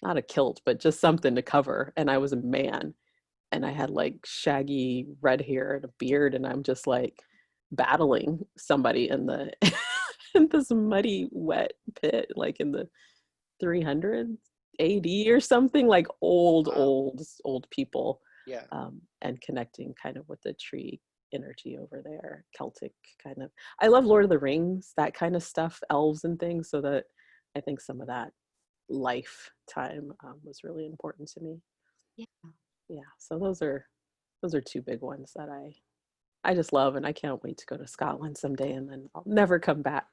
not a kilt, but just something to cover. And I was a man, and I had like shaggy red hair and a beard, and I'm just like battling somebody in the in this muddy wet pit, like in the 300s AD or something, like Wow. old people, Yeah. and connecting kind of with the tree energy over there, Celtic kind of. I love Lord of the Rings, that kind of stuff, elves and things, so that I think some of that lifetime was really important to me. Yeah. Yeah, so those are two big ones that I just love, and I can't wait to go to Scotland someday, and then I'll never come back.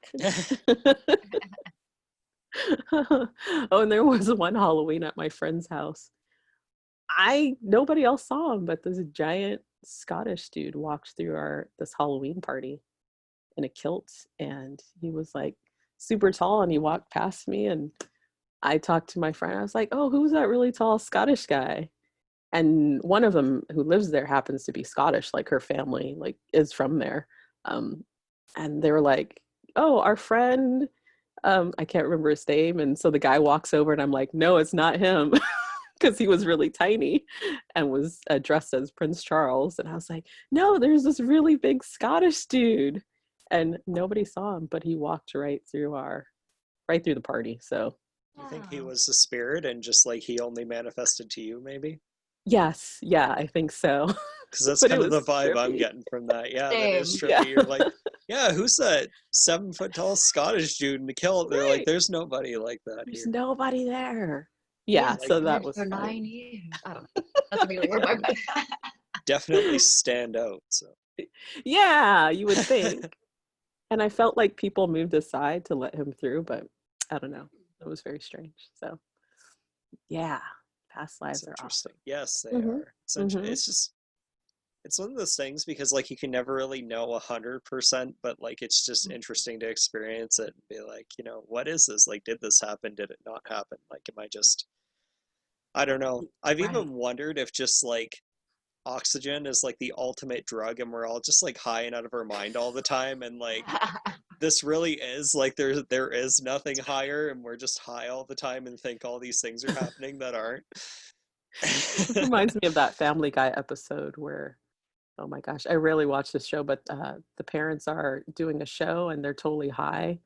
Oh, and there was one Halloween at my friend's house. Nobody else saw him, but this giant Scottish dude walked through our this Halloween party in a kilt, and he was like super tall, and he walked past me, and I talked to my friend. I was like, "Oh, who's that really tall Scottish guy?" And one of them who lives there happens to be Scottish, like her family like is from there. um and they were like, "Oh, our friend." I can't remember his name, and so the guy walks over, and I'm like, "No, it's not him." Because he was really tiny and was dressed as Prince Charles, and I was like, "No, there's this really big Scottish dude." And nobody saw him, but he walked right through the party. So You think he Wow. was a spirit and just like he only manifested to you, maybe? yes, yeah, I think so. Because that's But it kind of the was vibe I'm trippy. getting from that. Yeah, that is Same. Yeah. trippy. You're like, yeah, who's that 7 foot tall Scottish dude in the kilt? They're like, Right. there's nobody like that There's here. nobody there. He Yeah, has Like, so that lived was for fun. 9 years. I don't know. That's a regular word. My bad. definitely stand out. So, Yeah, you would think. And I felt like people moved aside to let him through, but I don't know. It was very strange. So, yeah, past it's lives are interesting. awesome. Yes, they Mhm. are. Mhm. It's just it's one of those things because like you can never really know 100%, but like it's just interesting to experience it and be like, what is this? Like, did this happen? Did it not happen? Like, am I just I don't know. I've Right. even wondered if just like oxygen is like the ultimate drug and we're all just like high and out of our mind all the time and like this really is like there is nothing higher and we're just high all the time and think all these things are happening that aren't. This reminds me of that Family Guy episode where, oh my gosh, I rarely watch this show, but the parents are doing a show and they're totally high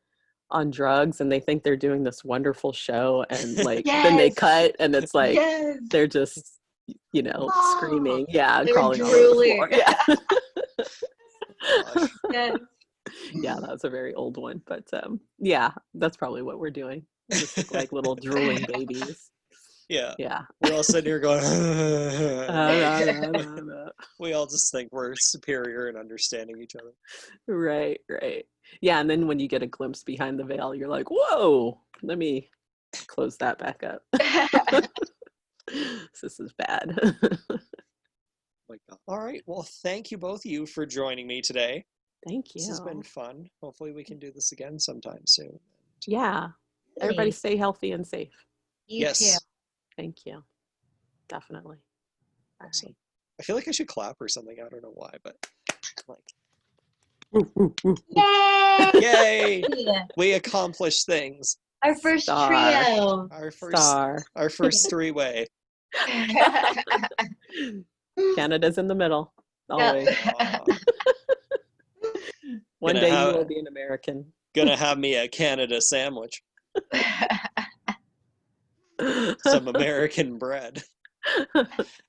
on drugs, and they think they're doing this wonderful show, and like then they Yes. cut, and it's like Yes. they're just, Oh, screaming, yeah, they're crawling all over the floor. drooling. Yeah. Gosh. Yes. Yeah, that was a very old one, but yeah, that's probably what we're doing. We just look like little drooling babies. Yeah. Yeah. We're all sitting here going Uh, we all just think we're superior and understanding each other. right, right. Yeah, and then when you get a glimpse behind the veil, you're like, whoa, let me close that back up. This is bad. my God. All right. Well, thank you both of you for joining me today. Thank This has been you. fun. Hopefully we can do this again sometime soon. Yeah. Everybody Really. stay healthy and safe. You too. Yes. Thank you. Definitely. All Awesome. right. I feel like I should clap or something. I don't know why, but like, Yay! yay! We accomplished things. Our first Star. trio. Star. Our first three-way. Canada's in the middle. Always. Aw. One Gonna day you have will be an American. gonna have me a Canada sandwich. Some American bread.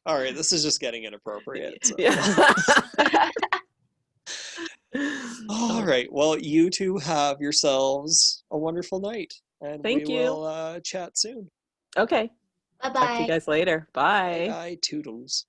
All right, this is just getting inappropriate. So. Yeah. All right. Well, you two have yourselves a wonderful night, and we Thank you. will chat soon. Okay. Talk to you Bye-bye. guys later. Bye Bye. bye, toodles.